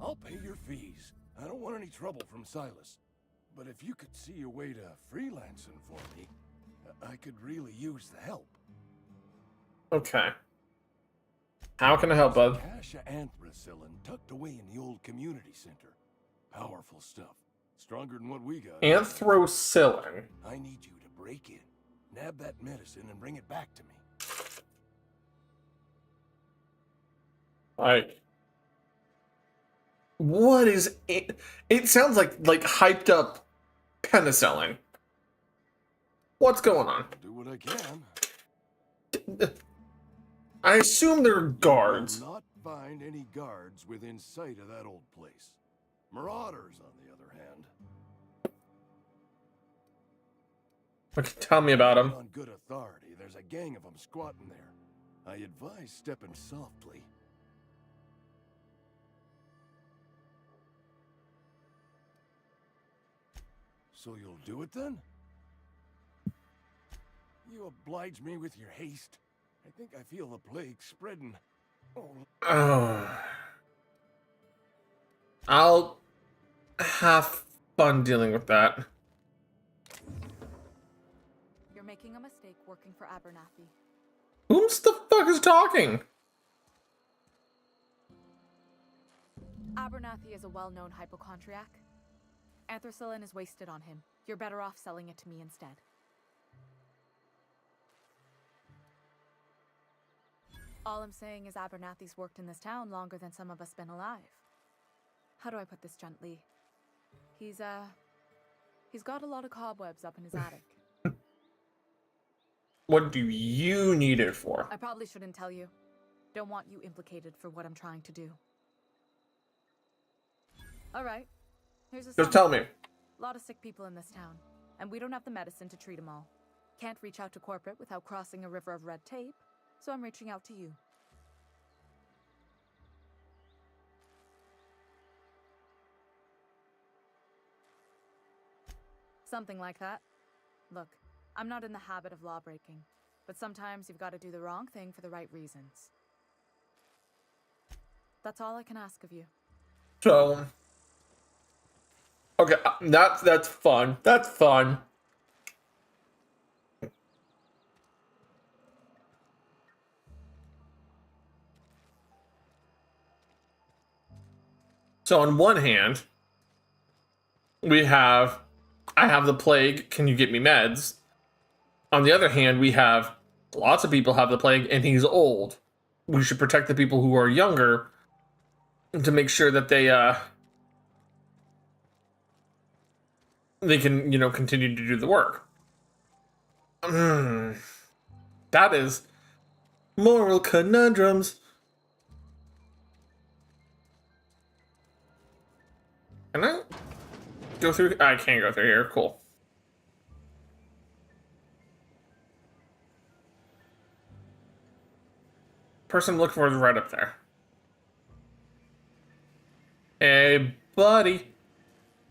I'll pay your fees. I don't want any trouble from Silas. But if you could see a way to freelancing for me, I could really use the help. Okay. How can I help, bud? Cache of anthracillin tucked away in the old community center. Powerful stuff. Stronger than what we got. Anthracillin. I need you to break in, nab that medicine, and bring it back to me. Like, what is it? It sounds like hyped up penicillin. What's going on? I'll do what I can. I assume they're guards. You will not find any guards within sight of that old place. Marauders, on the other hand. Okay, tell me about them. On good authority, there's a gang of them squatting there. I advise stepping softly. So you'll do it then? You oblige me with your haste. I think I feel the plague spreading. Oh. I'll have fun dealing with that. You're making a mistake working for Abernathy. Whom's the fuck is talking? Abernathy is a well-known hypochondriac. Anthracillin is wasted on him. You're better off selling it to me instead. All I'm saying is Abernathy's worked in this town longer than some of us been alive. How do I put this gently? He's got a lot of cobwebs up in his attic. What do you need it for? I probably shouldn't tell you. Don't want you implicated for what I'm trying to do. All right. Here's a Just tell me. A lot of sick people in this town, and we don't have the medicine to treat them all. Can't reach out to corporate without crossing a river of red tape, so I'm reaching out to you. Something like that. Look, I'm not in the habit of law breaking, but sometimes you've got to do the wrong thing for the right reasons. That's all I can ask of you. So, okay, that's fun. That's fun. So on one hand, I have the plague. Can you get me meds? On the other hand, we have lots of people have the plague, and he's old. We should protect the people who are younger to make sure that they can, continue to do the work. That is moral conundrums. Can I go through? I can't go through here. Cool. Person I'm looking for is right up there. Hey, buddy.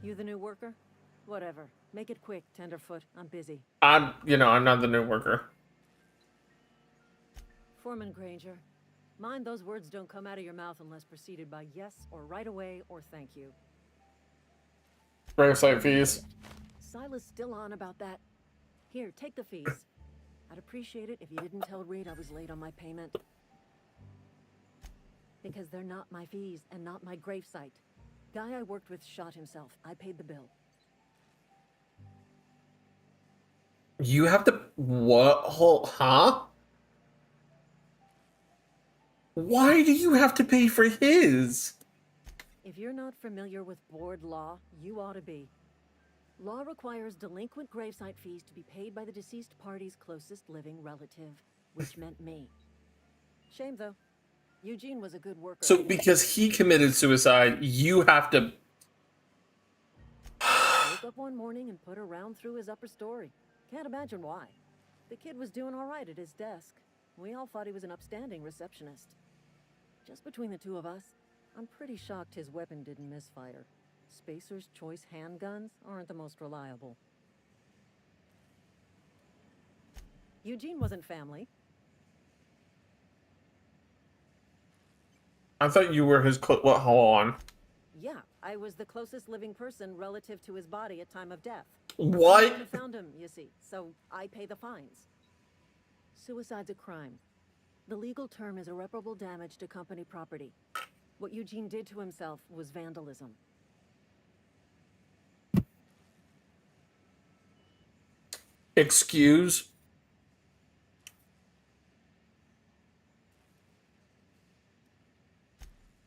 You the new worker? Whatever. Make it quick, Tenderfoot. I'm busy. I'm not the new worker. Foreman Granger, mind those words don't come out of your mouth unless preceded by yes or right away or thank you. Gravesite fees. Silas still on about that? Here, take the fees. I'd appreciate it if you didn't tell Reed I was late on my payment. Because they're not my fees and not my gravesite. Guy I worked with shot himself. I paid the bill. You have to what? Huh? Why do you have to pay for his? If you're not familiar with board law, you ought to be. Law requires delinquent gravesite fees to be paid by the deceased party's closest living relative, which meant me. Shame, though. Eugene was a good worker. So because he committed suicide, you have to... Woke up one morning and put a round through his upper story. Can't imagine why. The kid was doing all right at his desk. We all thought he was an upstanding receptionist. Just between the two of us, I'm pretty shocked his weapon didn't misfire. Spacer's Choice handguns aren't the most reliable. Eugene wasn't family. I thought you were his... Well, hold on. Yeah, I was the closest living person relative to his body at time of death. What? I found him, you see, so I pay the fines. Suicide's a crime. The legal term is irreparable damage to company property. What Eugene did to himself was vandalism. Excuse?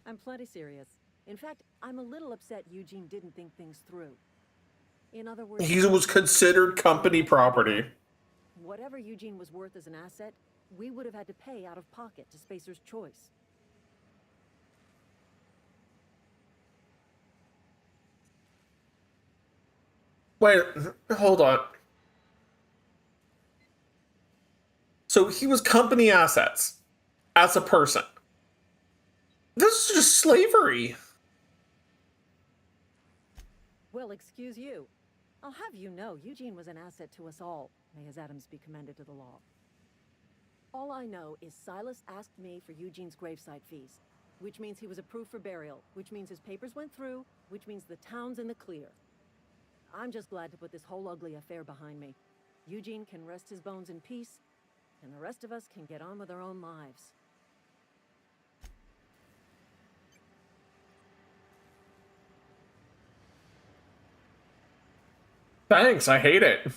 I'm plenty serious. In fact, I'm a little upset Eugene didn't think things through. In other words, He was considered company property. Whatever Eugene was worth as an asset, we would have had to pay out of pocket to Spacer's Choice. Wait, hold on. So he was company assets as a person. This is just slavery. Well, excuse you. I'll have you know, Eugene was an asset to us all. May his atoms be commended to the law. All I know is Silas asked me for Eugene's gravesite fees, which means he was approved for burial, which means his papers went through, which means the town's in the clear. I'm just glad to put this whole ugly affair behind me. Eugene can rest his bones in peace, and the rest of us can get on with our own lives. Thanks, I hate it.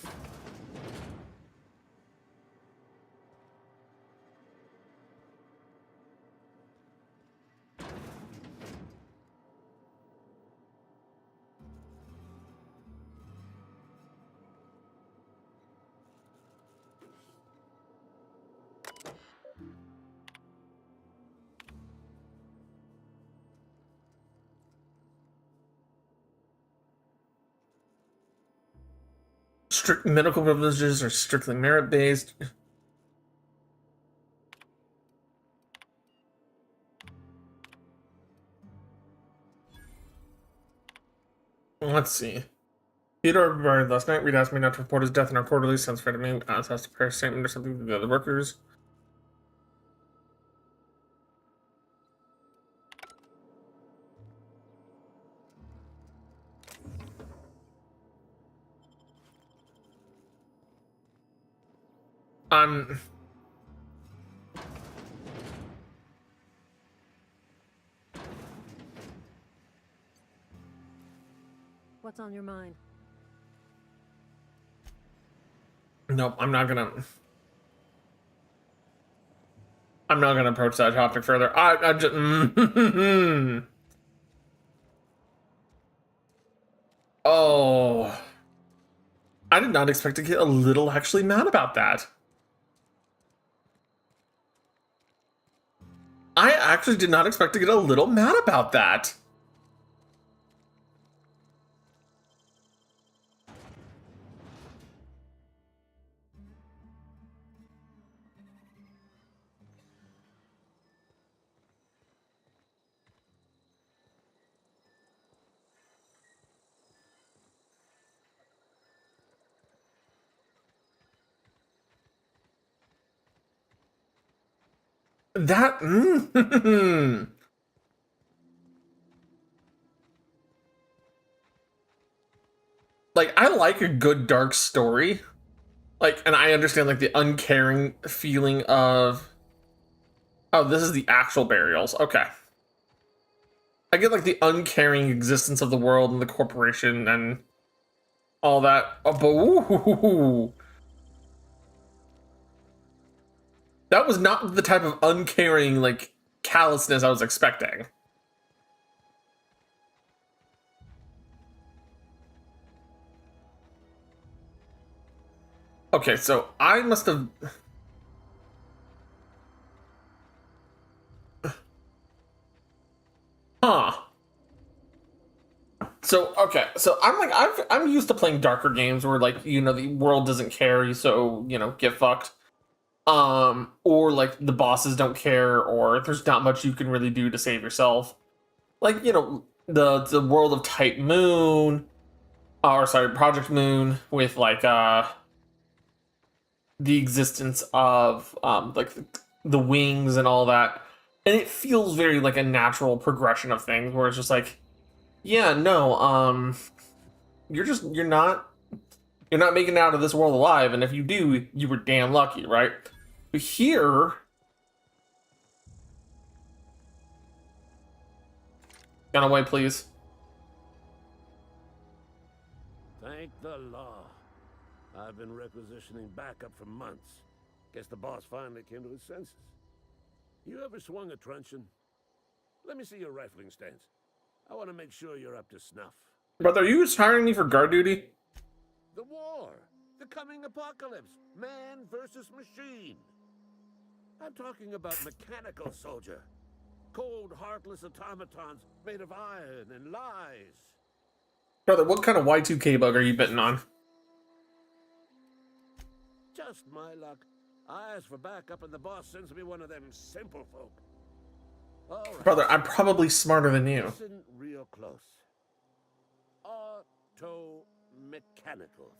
strict medical privileges are strictly merit-based. Let's see. Theodore buried last night. Reed asked me not to report his death in our quarterly. Sounds fair to me. Has to prepare a statement or something to the other workers. What's on your mind? Nope, I'm not gonna approach that topic further. I just oh, I did not expect to get a little actually mad about that. I actually did not expect to get a little mad about that. That like, I like a good dark story. Like, and I understand like the uncaring feeling of, oh, this is the actual burials. Okay. I get like the uncaring existence of the world and the corporation and all that. Oh, but ooh, that was not the type of uncaring, like, callousness I was expecting. Okay, so I must have... Huh. So, okay, so I'm like, I'm used to playing darker games where, like, you know, the world doesn't care, so, you know, get fucked. Or, like, the bosses don't care, or there's not much you can really do to save yourself. Like, you know, the world of Type Moon, or sorry, Project Moon, with, like, the existence of like the wings and all that, and it feels very like a natural progression of things where it's just like, yeah, no, you're not making it out of this world alive, and if you do, you were damn lucky, right? But here, get away, please. Thank the law. I've been requisitioning backup for months. Guess the boss finally came to his senses. You ever swung a truncheon? Let me see your rifling stance. I want to make sure you're up to snuff. Brother, are you just hiring me for guard duty? The war. The coming apocalypse. Man versus machine. I'm talking about mechanical soldier. Cold, heartless automatons made of iron and lies. Brother, what kind of Y2K bug are you betting on? Just my luck. I asked for backup and the boss sends me one of them simple folk. All right. Brother, I'm probably smarter than you. Listen real close. Auto-mechanicals.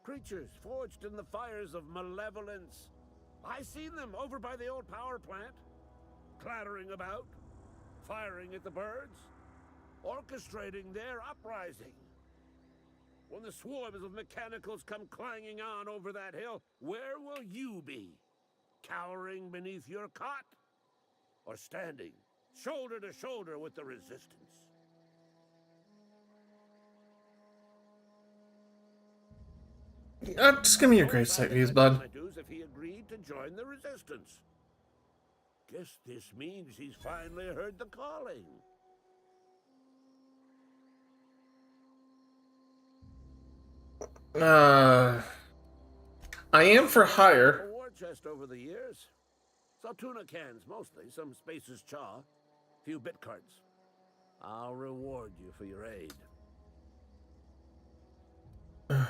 Creatures forged in the fires of malevolence. I seen them over by the old power plant. Clattering about. Firing at the birds. Orchestrating their uprising. When the swarms of mechanicals come clanging on over that hill, where will you be? Cowering beneath your cot? Or standing, shoulder to shoulder with the resistance? Just give me your gravesite views, bud. If he agreed to join the resistance. Guess this means he's finally heard the calling. I am for hire. A war chest over the years. Saw tuna cans mostly, some Spacer's chaw, few bit cards. I'll reward you for your aid.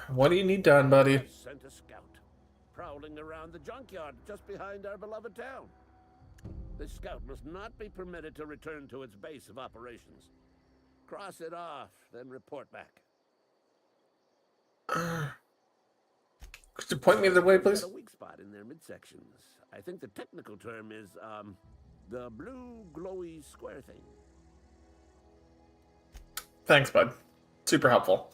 What do you need done, buddy? I sent a scout, prowling around the junkyard just behind our beloved town. This scout must not be permitted to return to its base of operations. Cross it off, then report back. Could you point me the way, We've please? got a weak spot in their midsections. I think the technical term is, the blue glowy square thing. Thanks, bud. Super helpful.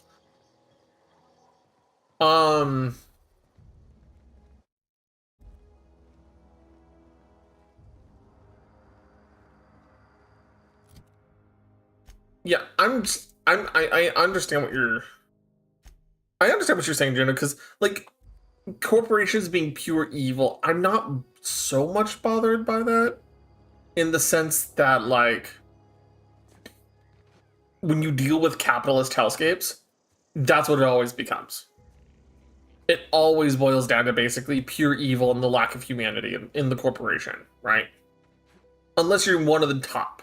Yeah, I understand what you're. I understand what you're saying, Jenna, because like corporations being pure evil, I'm not so much bothered by that, in the sense that like when you deal with capitalist hellscapes, that's what it always becomes. It always boils down to basically pure evil and the lack of humanity in the corporation, right? Unless you're one of the top.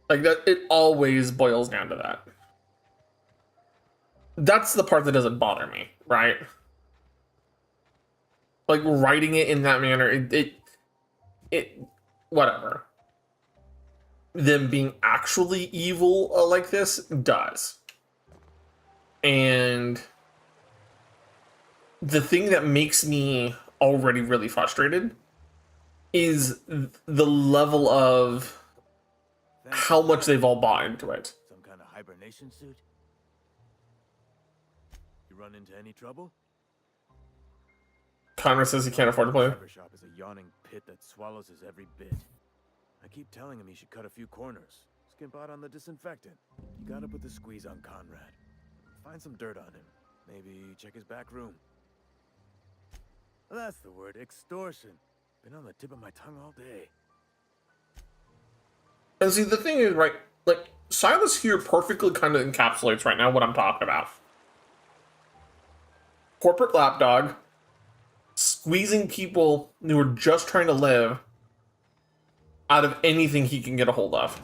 Like that, it always boils down to that. That's the part that doesn't bother me, right? Like writing it in that manner, it whatever. Them being actually evil like this does. And the thing that makes me already really frustrated is the level of how much they've all bought into it. Some kind of hibernation suit? You run into any trouble? Connor says he can't afford to play. The shop is a yawning pit that swallows his every bit. I keep telling him he should cut a few corners. Skimp out on the disinfectant. You gotta put the squeeze on Conrad. Find some dirt on him. Maybe check his back room. That's the word, extortion. Been on the tip of my tongue all day. And see, the thing is, right, like, Silas here perfectly kind of encapsulates right now what I'm talking about. Corporate lapdog, squeezing people who are just trying to live out of anything he can get a hold of.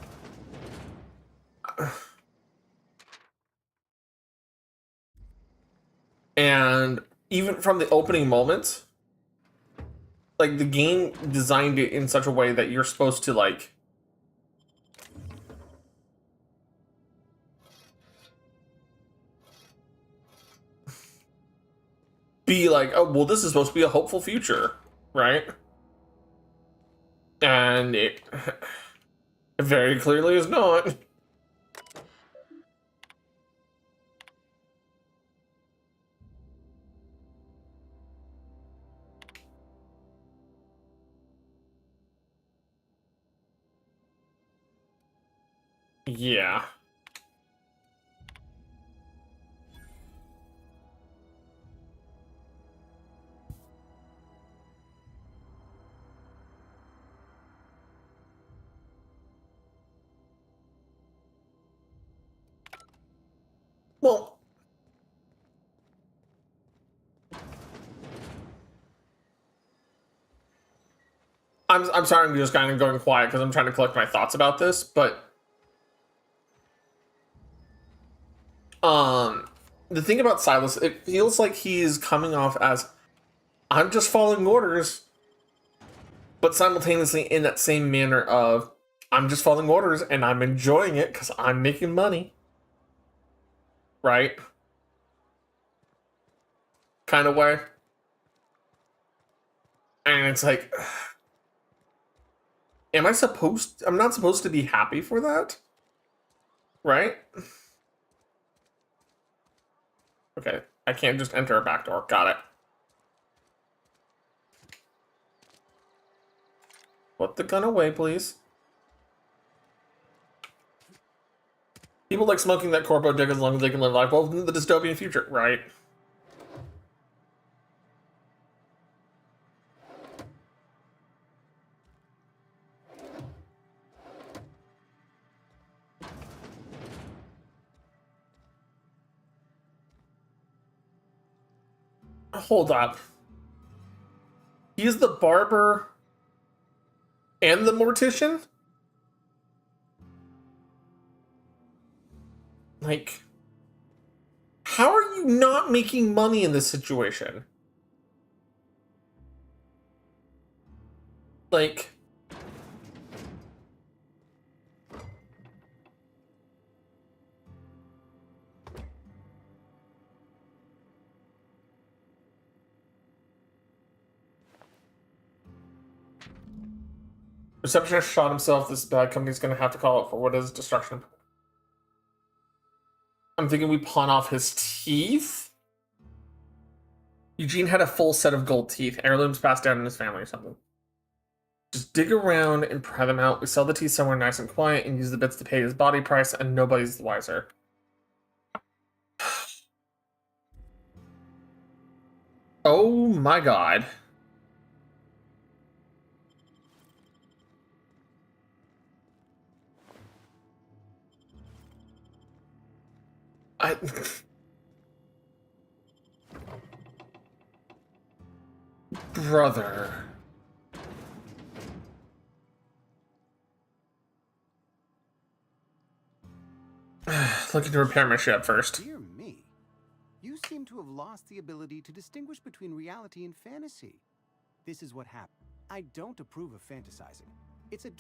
And even from the opening moments, like, the game designed it in such a way that you're supposed to, like, be like, oh, well, this is supposed to be a hopeful future, right? And it very clearly is not. Yeah. Well, I'm sorry, I'm just kind of going quiet because I'm trying to collect my thoughts about this, but the thing about Silas, it feels like he's coming off as I'm just following orders, but simultaneously in that same manner of I'm just following orders and I'm enjoying it because I'm making money, right? Kind of way. And it's like, I'm not supposed to be happy for that? Right? Okay, I can't just enter a back door. Got it. Put the gun away, please. People like smoking that corpo dick as long as they can live life. Well, the dystopian future, right? Hold up. He's the barber and the mortician? Like, how are you not making money in this situation? Like, receptionist shot himself. This bad company's gonna have to call it for what is destruction. I'm thinking we pawn off his teeth. Eugene had a full set of gold teeth. Heirlooms passed down in his family or something. Just dig around and pry them out. We sell the teeth somewhere nice and quiet and use the bits to pay his body price, and nobody's the wiser. Oh my god. Brother. Looking to repair my ship first. Dear me. You seem to have lost the ability to distinguish between reality and fantasy. This is what happened. I don't approve of fantasizing. It's a...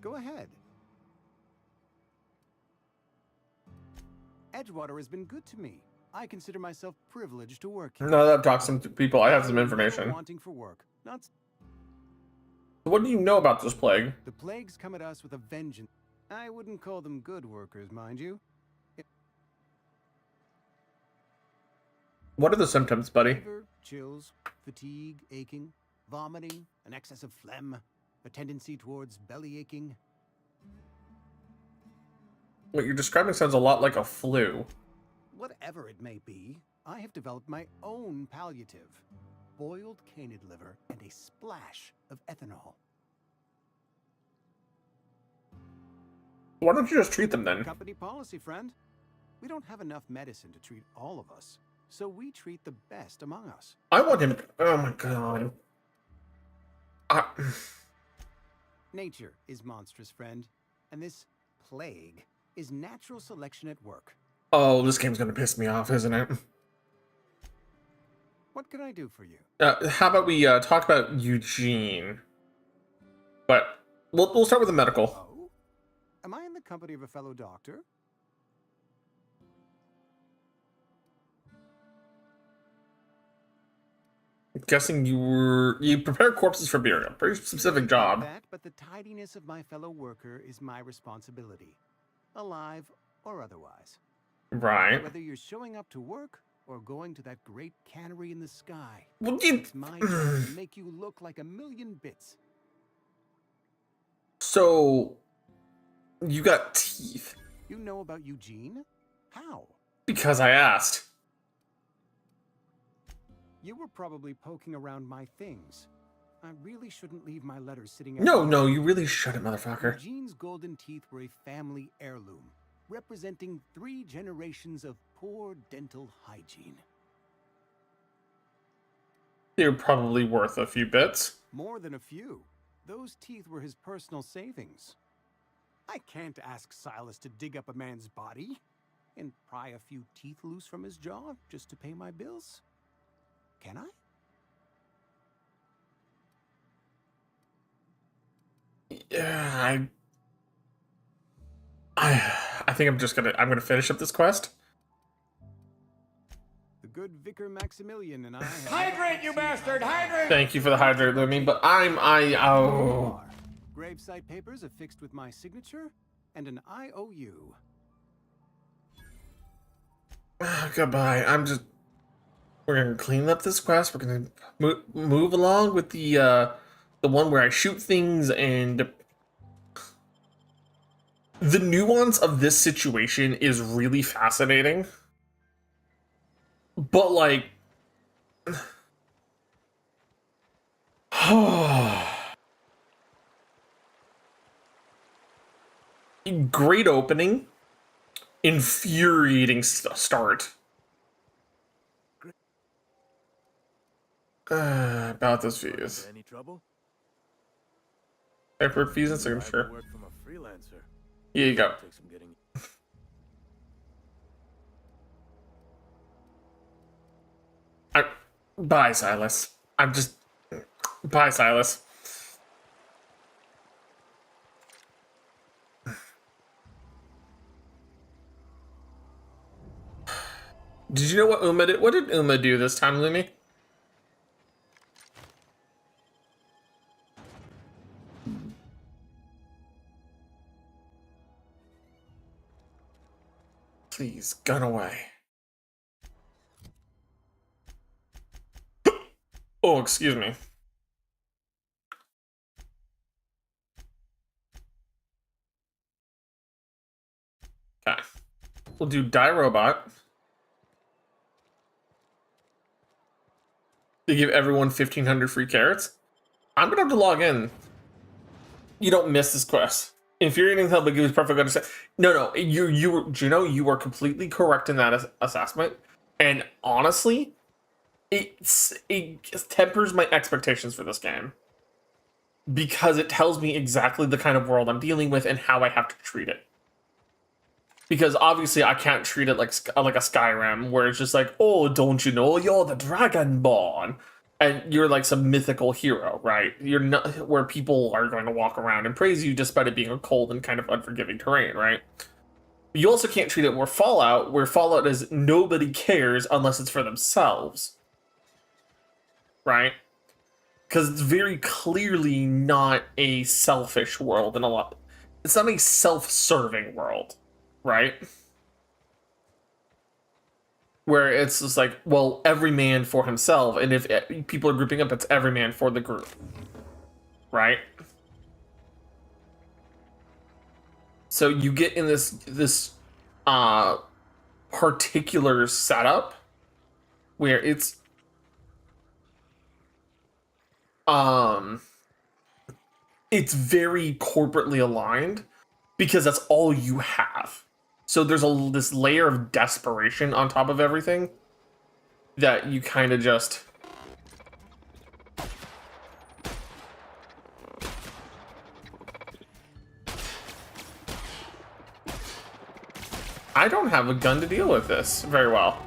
Go ahead. Edgewater has been good to me. I consider myself privileged to work here. No, that talks some people. I have some information. Wanting for work. Not... What do you know about this plague? The plagues come at us with a vengeance. I wouldn't call them good workers, mind you. What are the symptoms, buddy? Fever, chills, fatigue, aching, vomiting, an excess of phlegm, a tendency towards belly aching. What you're describing sounds a lot like a flu. Whatever it may be, I have developed my own palliative. Boiled canid liver and a splash of ethanol. Why don't you just treat them then? Company policy, friend. We don't have enough medicine to treat all of us, so we treat the best among us. I want him. Oh my god. Nature is monstrous, friend, and this plague is natural selection at work. Oh, this game's gonna piss me off, isn't it? What can I do for you? How about we talk about Eugene? But we'll start with the medical. Oh? Am I in the company of a fellow doctor? I'm guessing you prepare corpses for burial. Pretty specific job. That, but the tidiness of my fellow worker is my responsibility, alive or otherwise. Right. Whether you're showing up to work or going to that great cannery in the sky, well, it's my job to make you look like a million bits. So, you got teeth. You know about Eugene? How? Because I asked. You were probably poking around my things. I really shouldn't leave my letters sitting out. No, you really shouldn't, motherfucker. Eugene's golden teeth were a family heirloom, representing 3 generations of poor dental hygiene. They're probably worth a few bits. More than a few. Those teeth were his personal savings. I can't ask Silas to dig up a man's body and pry a few teeth loose from his jaw just to pay my bills. Can I? Yeah, I think I'm gonna finish up this quest. The good Vicar Maximilian and I Hydrate, you bastard! Hydrate! Thank you for the hydrate, Lumi, but oh. Gravesite papers affixed with my signature and an IOU. Goodbye. We're gonna clean up this quest. We're gonna move along with the one where I shoot things, and the nuance of this situation is really fascinating. But like, great opening, infuriating start. About those fees. Any trouble? Paper fees and signature. Work from a freelancer. Here you go. Take some getting. Bye, Silas. I'm just... Bye, Silas. Did you know what Uma did? What did Uma do this time, Lumi? Please, gun away. Oh, excuse me. Okay. We'll do Die Robot. To give everyone 1,500 free carrots. I'm gonna have to log in. You don't miss this quest. Infuriating hell, but gives perfect understand. No, you Juno, you are completely correct in that assessment. And honestly, it tempers my expectations for this game because it tells me exactly the kind of world I'm dealing with and how I have to treat it. Because obviously I can't treat it like a Skyrim where it's just like, oh, don't you know, you're the Dragonborn, and you're like some mythical hero, right? You're not where people are going to walk around and praise you despite it being a cold and kind of unforgiving terrain, right? You also can't treat it where Fallout is nobody cares unless it's for themselves, right? Because it's very clearly not a selfish world in a lot. It's not a self-serving world, right? Where it's just like, well, every man for himself, and if people are grouping up, it's every man for the group, right? So you get in this particular setup where it's very corporately aligned because that's all you have. So there's this layer of desperation on top of everything that you kind of just... I don't have a gun to deal with this very well.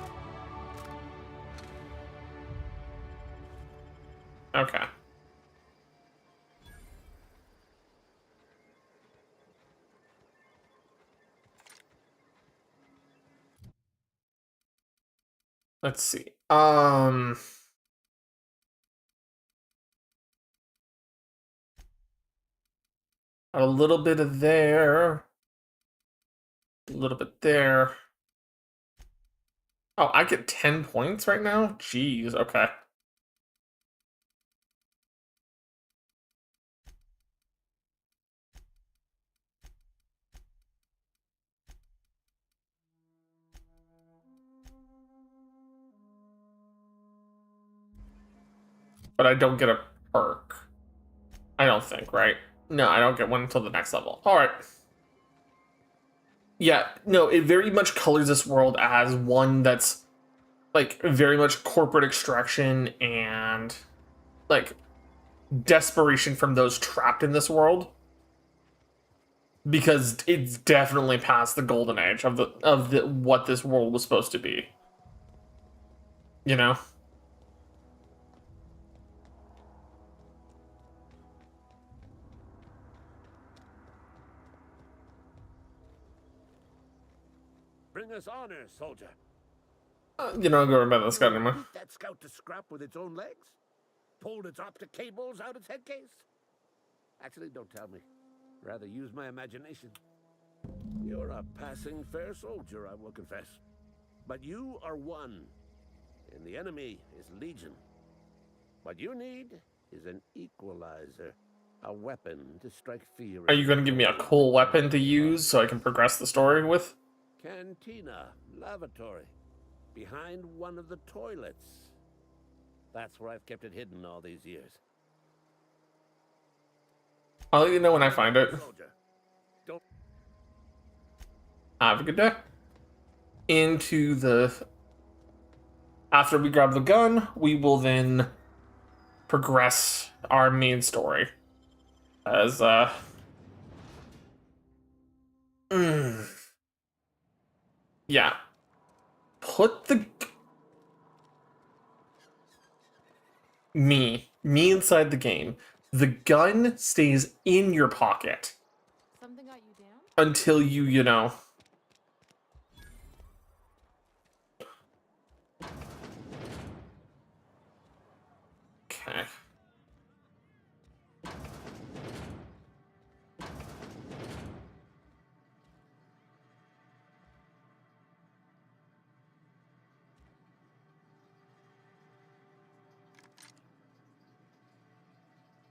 Okay. Let's see. A little bit of there. A little bit there. Oh, I get 10 points right now? Jeez, okay. But I don't get a perk. I don't think, right? No, I don't get one until the next level. Alright. Yeah, no, it very much colors this world as one that's like very much corporate extraction and like desperation from those trapped in this world, because it's definitely past the golden age of the what this world was supposed to be, you know. Bring us honor, soldier. You know, go remember this guy anymore. Beat that scout to scrap with its own legs? Pulled its optic cables out its head case? Actually, don't tell me. Rather use my imagination. You're a passing fair soldier, I will confess. But you are one, and the enemy is legion. What you need is an equalizer, a weapon to strike fear. Are you going to give me a cool weapon to use so I can progress the story with? Cantina, lavatory, behind one of the toilets. That's where I've kept it hidden all these years. I'll let you know when I find it. Don't... Have a good day. Into the... After we grab the gun, we will then progress our main story. As, Yeah. Put the... me inside the game, the gun stays in your pocket Something got you down? until you know. Okay.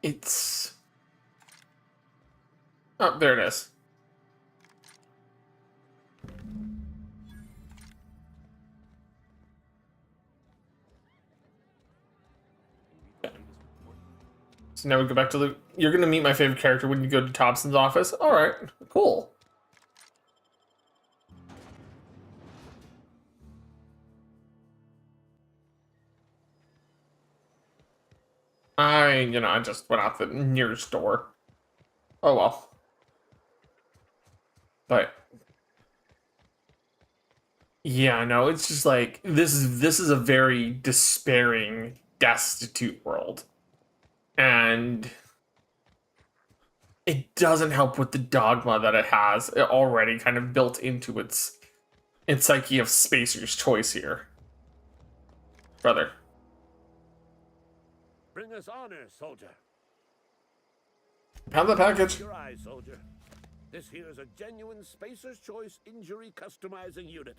It's... Oh, there it is. So now we go back to the... You're going to meet my favorite character when you go to Thompson's office. All right, cool. I just went out the nearest door. Oh well. But yeah, no, it's just like this is a very despairing, destitute world. And it doesn't help with the dogma that it has already kind of built into its psyche of Spacer's choice here. Brother. Bring us honor, soldier. Pound the package. Your eyes, soldier. This here is a genuine Spacer's Choice injury customizing unit,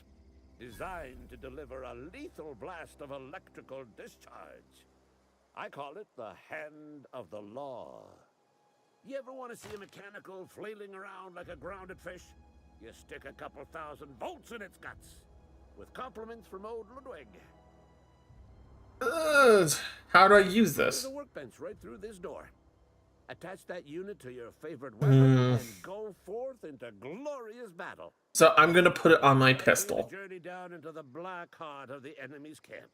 designed to deliver a lethal blast of electrical discharge. I call it the Hand of the Law. You ever want to see a mechanical flailing around like a grounded fish? You stick a couple thousand volts in its guts. With compliments from old Ludwig. How do I use this? There's a workbench right through this door. Attach that unit to your favorite weapon and go forth into glorious battle. So I'm gonna put it on my pistol. Journey down into the black heart of the enemy's camp.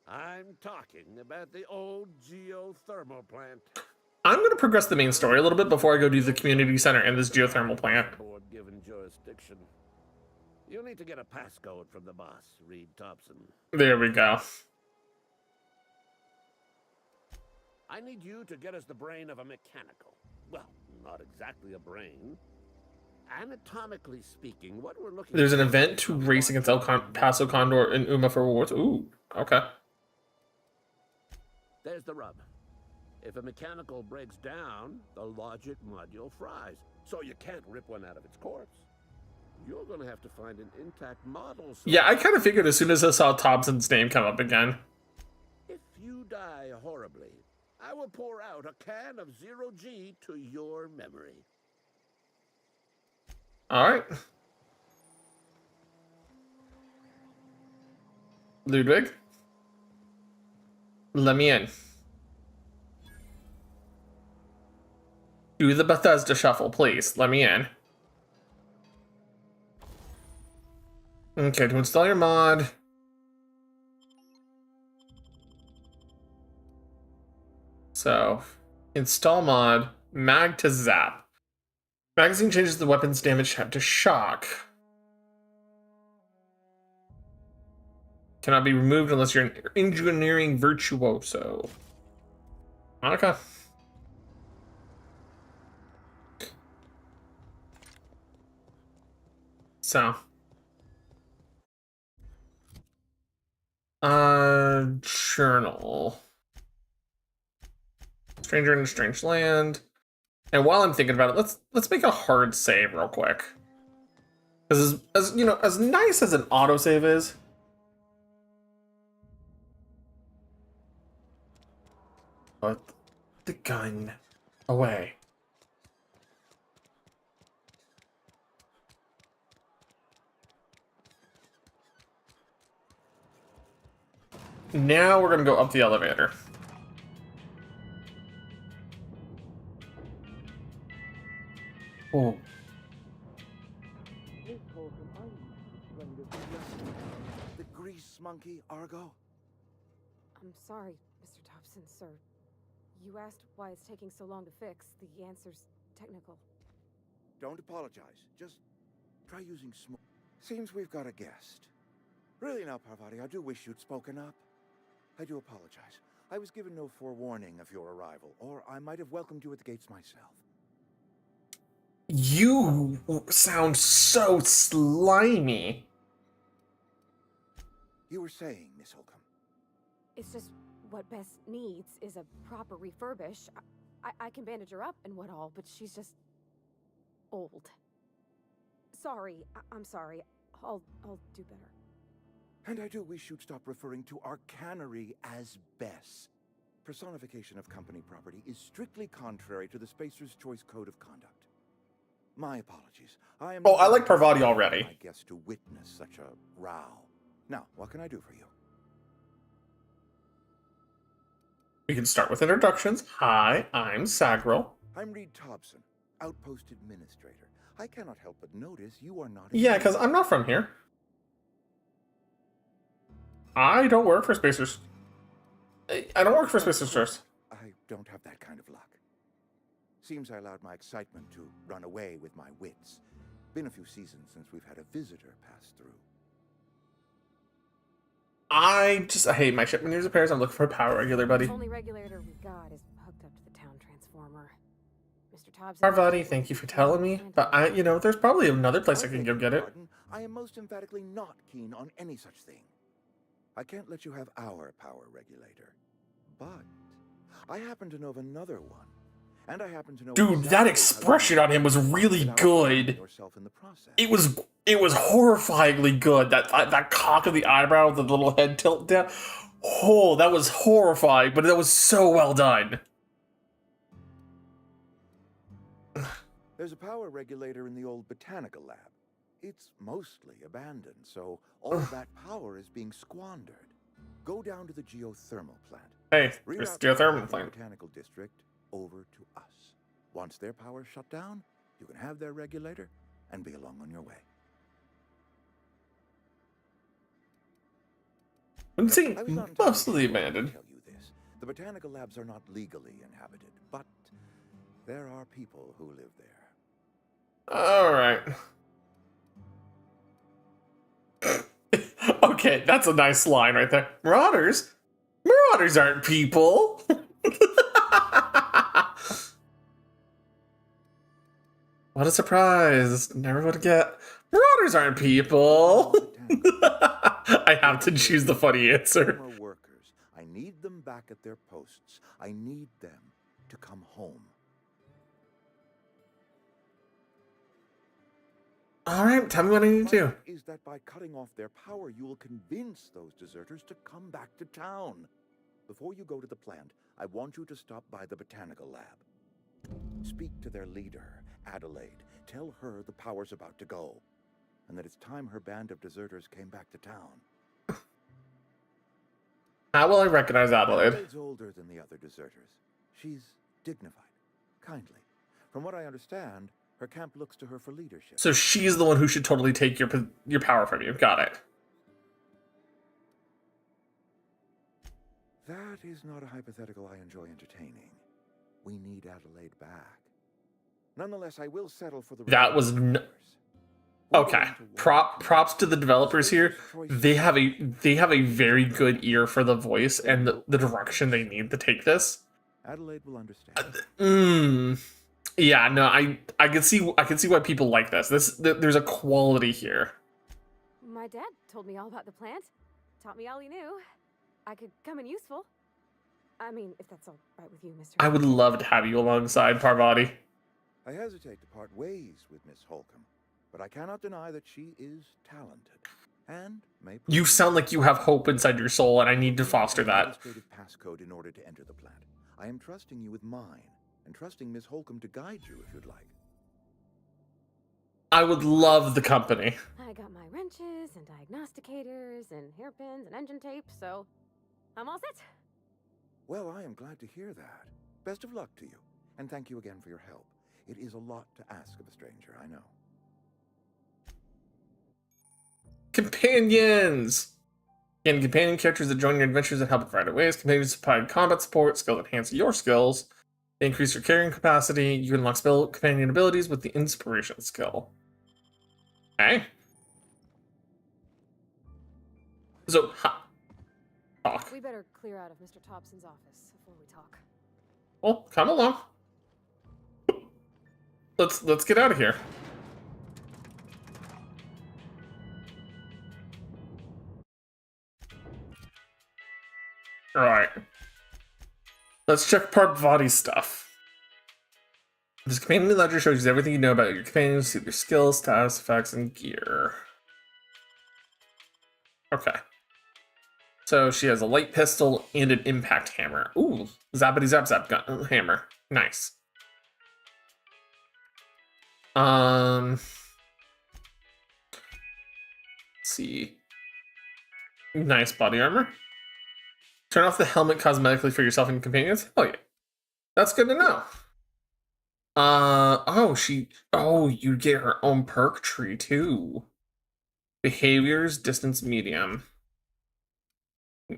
I'm talking about the old geothermal plant. I'm gonna progress the main story a little bit before I go do the community center and this geothermal plant. Board-given jurisdiction. You'll need to get a passcode from the boss, Reed Thompson. There we go. I need you to get us the brain of a mechanical. Well, not exactly a brain. Anatomically speaking, what we're looking There's an event to race against El Paso Condor and Uma for rewards. Ooh, okay. There's the rub. If a mechanical breaks down, the logic module fries. So you can't rip one out of its corpse. You're gonna have to find an intact model. Yeah, I kind of figured as soon as I saw Thompson's name come up again. If you die horribly, I will pour out a can of 0G to your memory. All right. Ludwig, let me in. Do the Bethesda shuffle, please. Let me in. Okay, to install your mod. So, install mod, mag to zap. Magazine changes the weapon's damage to shock. Cannot be removed unless you're an engineering virtuoso. Okay. So. Journal. Stranger in a strange land. And while I'm thinking about it, let's make a hard save real quick. Because as you know, as nice as an autosave is, put the gun away. Now we're gonna go up the elevator. Oh. The grease monkey, Argo? I'm sorry, Mr. Thompson, sir. You asked why it's taking so long to fix. The answer's technical. Don't apologize. Just try using smoke. Seems we've got a guest. Really now, Parvati, I do wish you'd spoken up. I do apologize. I was given no forewarning of your arrival, or I might have welcomed you at the gates myself. You sound so slimy. You were saying, Miss Holcomb. It's just what Bess needs is a proper refurbish. I can bandage her up and what all, but she's just old. Sorry, I'm sorry. I'll do better. And I do wish you'd stop referring to our cannery as Bess. Personification of company property is strictly contrary to the Spacer's Choice Code of Conduct. My apologies. I am. Oh, I like Parvati already. My guest to witness such a row. Now, what can I do for you? We can start with introductions. Hi, I'm Sagril. I'm Reed Thompson, Outpost Administrator. I cannot help but notice you are not. Yeah, because I'm not from here. I don't work for Spacers. I don't work for Spacers Choice. I don't have that kind of luck. Seems I allowed my excitement to run away with my wits. Been a few seasons since we've had a visitor pass through. I hate my shipment news repairs. I'm looking for a power regulator, buddy. The only regulator we got is hooked up to the town transformer. Mr. Thompson. Parvati, thank you for telling me. But there's probably another place I can go get it. I am most emphatically not keen on any such thing. I can't let you have our power regulator. But I happen to know of another one. And I happen to know. Dude, that expression on him was really good. It was horrifyingly good. That cock of the eyebrow with the little head tilt down. Oh, that was horrifying, but that was so well done. There's a power regulator in the old botanical lab. It's mostly abandoned, so all that power is being squandered. Go down to the geothermal plant. Hey, there's the geothermal plant. Botanical district over to us. Once their power's shut down, you can have their regulator and be along on your way. I'm saying mostly abandoned. Tell you this. The botanical labs are not legally inhabited, but there are people who live there. All right. Okay, that's a nice line right there. Marauders? Marauders aren't people. What a surprise. Never would get. Marauders aren't people. I have to choose the funny answer. Former workers. I need them back at their posts. I need them to come home. All right, tell me what I need to do. Is that by cutting off their power, you will convince those deserters to come back to town. Before you go to the plant, I want you to stop by the botanical lab. Speak to their leader, Adelaide. Tell her the power's about to go, and that it's time her band of deserters came back to town. How will I recognize Adelaide? Adelaide's older than the other deserters. She's dignified, kindly. From what I understand, her camp looks to her for leadership. So she's the one who should totally take your power from you. Got it. That is not a hypothetical I enjoy entertaining. We need Adelaide back. Nonetheless, I will settle for the. That was okay. Props to the developers here. They have a very good ear for the voice and the direction they need to take this. Adelaide will understand. Yeah, no, I can see why people like this. There's a quality here. My dad told me all about the plant. Taught me all he knew. I could come in useful. I mean, if that's all right with you, Mr. I would love to have you alongside Parvati. I hesitate to part ways with Miss Holcomb, but I cannot deny that she is talented and may. You sound like you have hope inside your soul, and I need to foster that. Administrative passcode in order to enter the plant. I am trusting you with mine, and trusting Miss Holcomb to guide you if you'd like. I would love the company. I got my wrenches and diagnosticators and hairpins and engine tape, so I'm all set. Well, I am glad to hear that. Best of luck to you, and thank you again for your help. It is a lot to ask of a stranger, I know. Companions! Again, companion characters that join your adventures and help in variety of ways. Companions provide combat support, skills that enhance your skills. They increase your carrying capacity. You can unlock spell companion abilities with the inspiration skill. Okay. So, talk. We better clear out of Mr. Thompson's office before we talk. Well, come along. Let's get out of here. All right. Let's check Parvati's stuff. This companion ledger shows you everything you know about your companions, see their skills, status, effects, and gear. Okay. So she has a light pistol and an impact hammer. Ooh, zappity zap zap gun hammer. Nice. Let's see. Nice body armor. Turn off the helmet cosmetically for yourself and companions. Oh yeah. That's good to know. You get her own perk tree too. Behaviors, distance, medium.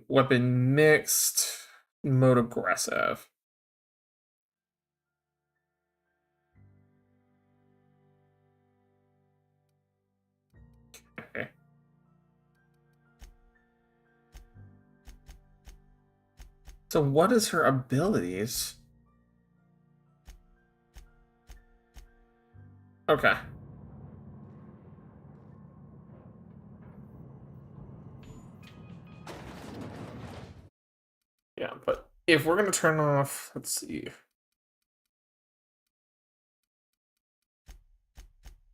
Weapon mixed, mode aggressive. Okay. So what is her abilities? Okay. Yeah, but if we're gonna turn off, let's see.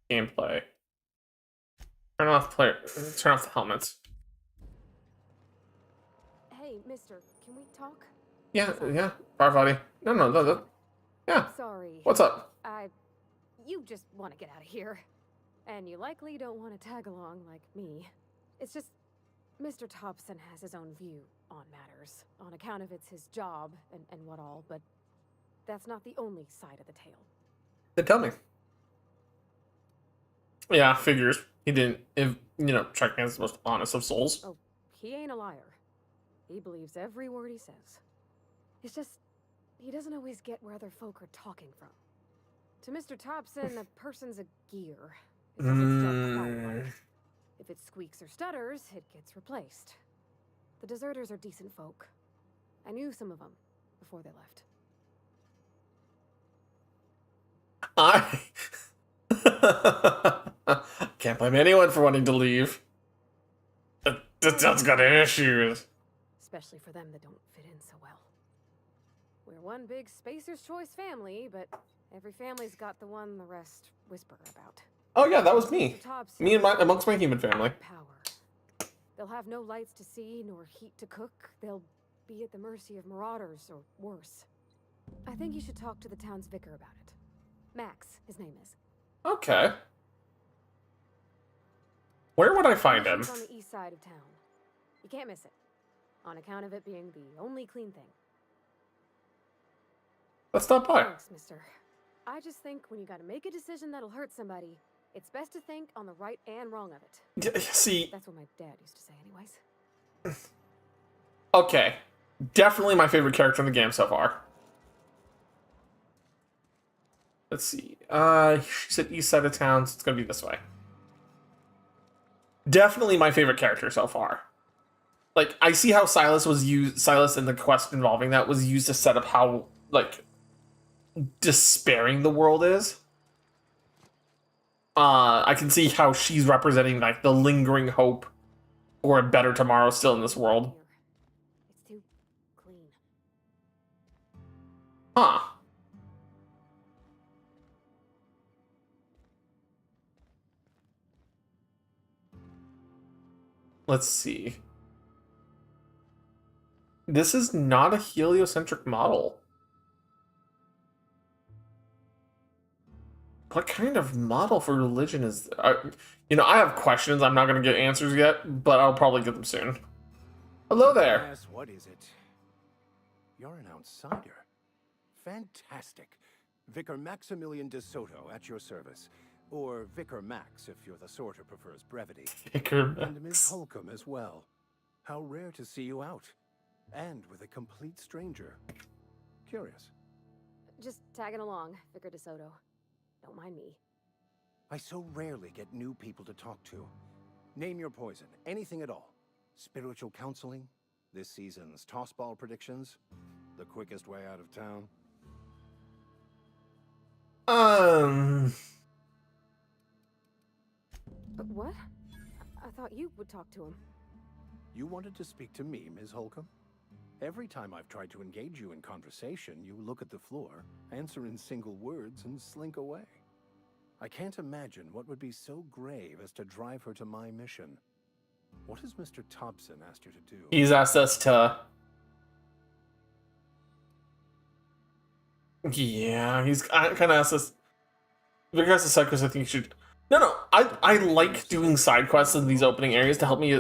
Gameplay. Turn off the helmets. Hey, mister, can we talk? Yeah, Parvati. No. Yeah. Sorry. What's up? You just want to get out of here. And you likely don't want to tag along like me. It's just, Mr. Thompson has his own view on matters, on account of it's his job and what all, but that's not the only side of the tale. Then tell me. Yeah, figures. He didn't, check against the most honest of souls. Oh, he ain't a liar. He believes every word he says. It's just, he doesn't always get where other folk are talking from. To Mr. Thompson, a person's a gear. It does its job quite well. If it squeaks or stutters, it gets replaced. The deserters are decent folk. I knew some of them before they left. Can't blame anyone for wanting to leave. That's got issues. Especially for them that don't fit in so well. We're one big Spacer's Choice family, but every family's got the one the rest whisper about. Oh yeah, that was me. Me and amongst my human family. Power. They'll have no lights to see, nor heat to cook. They'll be at the mercy of marauders, or worse. I think you should talk to the town's vicar about it. Max, his name is. Okay. Where would I find him? It's on the east side of town. You can't miss it, on account of it being the only clean thing. Let's stop by. Thanks, mister. I just think when you gotta make a decision that'll hurt somebody, it's best to think on the right and wrong of it. See. That's what my dad used to say anyways. Okay. Definitely my favorite character in the game so far. Let's see. She said east side of town, so it's gonna be this way. Definitely my favorite character so far. Like, I see how Silas in the quest involving that was used to set up how, like, despairing the world is. I can see how she's representing, like, the lingering hope for a better tomorrow still in this world. It's too clean. Huh. Let's see. This is not a heliocentric model. What kind of model for religion is I have questions. I'm not going to get answers yet, but I'll probably get them soon. Hello there. Yes, what is it? You're an outsider. Fantastic. Vicar Maximilian de Soto at your service. Or Vicar Max, if you're the sort who prefers brevity. Vicar Max. And Miss Holcomb as well. How rare to see you out. And with a complete stranger. Curious. Just tagging along, Vicar de Soto. Don't mind me. I so rarely get new people to talk to. Name your poison, anything at all. Spiritual counseling, This season's tossball predictions? The quickest way out of town? What? I thought you would talk to him. You wanted to speak to me, Ms. Holcomb? Every time I've tried to engage you in conversation, you look at the floor, answer in single words, and slink away. I can't imagine what would be so grave as to drive her to my mission. What has Mr. Thompson asked you to do? He's asked us to... Yeah, he's kind of asked us... With regards to side quests, I think you should... No, I like doing side quests in these opening areas to help me...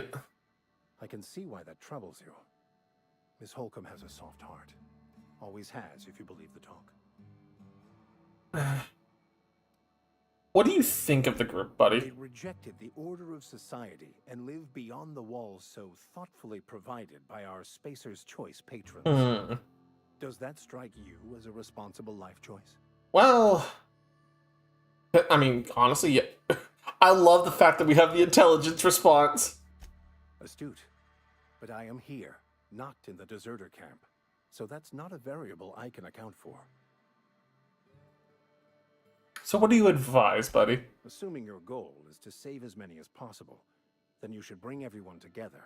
I can see why that troubles you. Miss Holcomb has a soft heart. Always has, if you believe the talk. What do you think of the group, buddy? They rejected the order of society and live beyond the walls so thoughtfully provided by our Spacer's Choice patrons. Does that strike you as a responsible life choice? Well, I mean, honestly, yeah. I love the fact that we have the intelligence response. Astute. But I am here, not in the deserter camp. So that's not a variable I can account for. So what do you advise, buddy? Assuming your goal is to save as many as possible, then you should bring everyone together.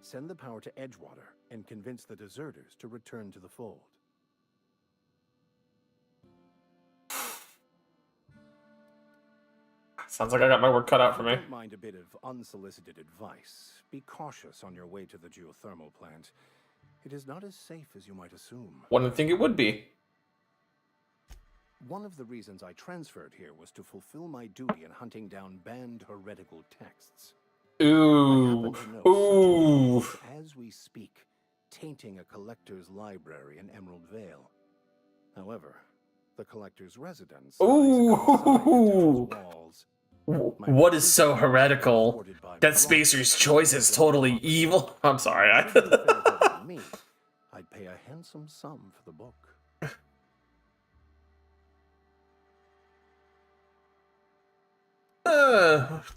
Send the power to Edgewater and convince the deserters to return to the fold. Sounds like I got my work cut out for me. Don't mind a bit of unsolicited advice. Be cautious on your way to the geothermal plant. It is not as safe as you might assume. Wouldn't think it would be. One of the reasons I transferred here was to fulfill my duty in hunting down banned heretical texts. Ooh. Ooh. As we speak, tainting a collector's library in Emerald Vale. However, the collector's residence. Ooh. What is so heretical? That Spacer's Choice is totally evil. I'm sorry. I'd pay a handsome sum for the book.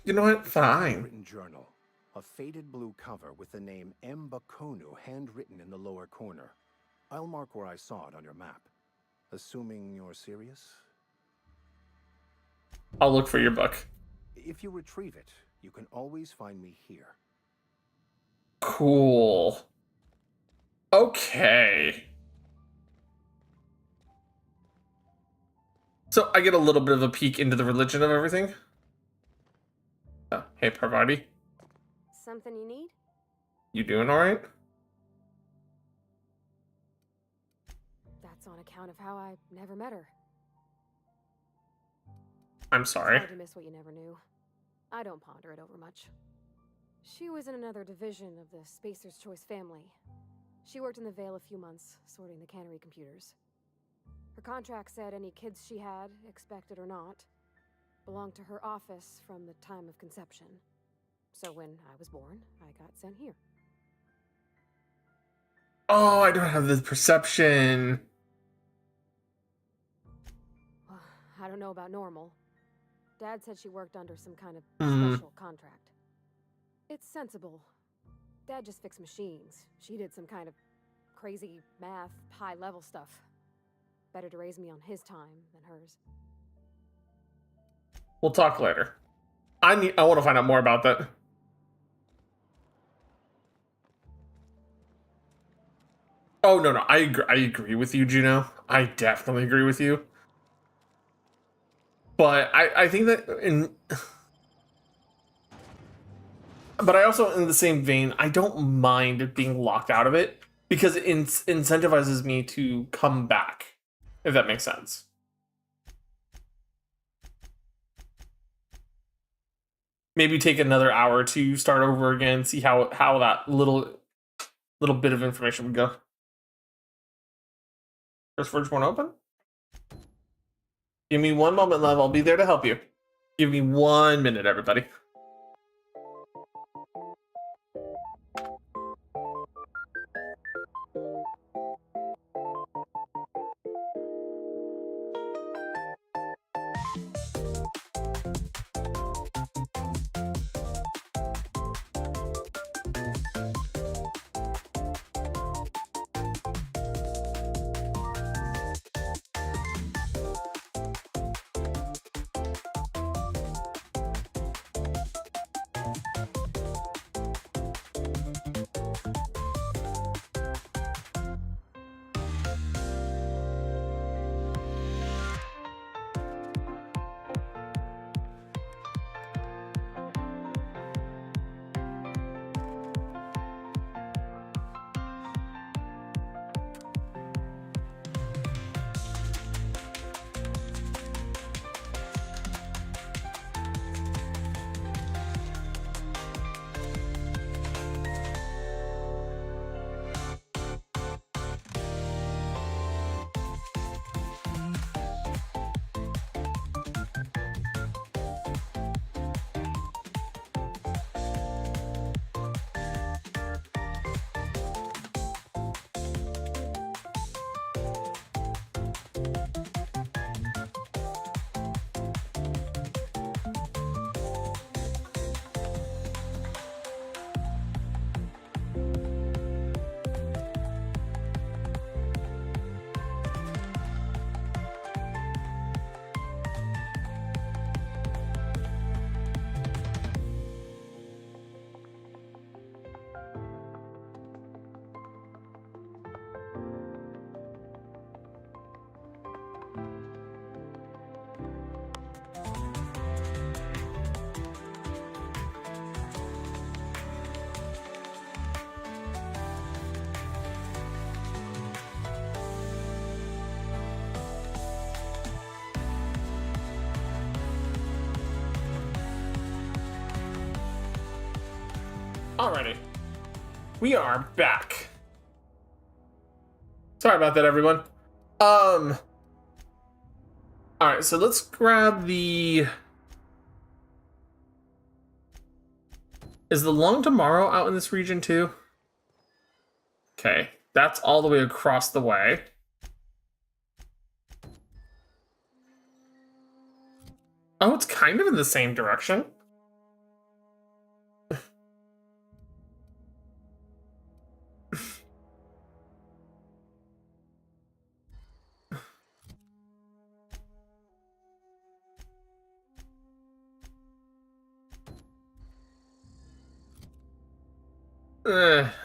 You know what? Fine. Written journal, a faded blue cover with the name M. Bakonu handwritten in the lower corner. I'll mark where I saw it on your map. Assuming you're serious? I'll look for your book. If you retrieve it, you can always find me here. Cool. Okay. So I get a little bit of a peek into the religion of everything. Oh, hey, Parvati. Something you need? You doing all right? That's on account of how I never met her. I'm sorry. It's hard to miss what you never knew. I don't ponder it over much. She was in another division of the Spacer's Choice family. She worked in the Vale a few months, sorting the cannery computers. Her contract said any kids she had, expected or not, belonged to her office from the time of conception. So when I was born, I got sent here. Oh, I don't have the perception. I don't know about normal. Dad said she worked under some kind of special contract. It's sensible. Dad just fixed machines. She did some kind of crazy math, high-level stuff. Better to raise me on his time than hers. We'll talk later. I want to find out more about that. Oh, no. I agree with you, Juno. I definitely agree with you. But I think that but I also, in the same vein, I don't mind being locked out of it because it incentivizes me to come back, if that makes sense. Maybe take another hour to start over again, see how that little bit of information would go. First fridge won't open? Give me one moment, love. I'll be there to help you. Give me 1 minute, everybody. Alrighty. We are back. Sorry about that, everyone. Alright, so let's grab the... Is the Long Tomorrow out in this region too? Okay, that's all the way across the way. Oh, it's kind of in the same direction.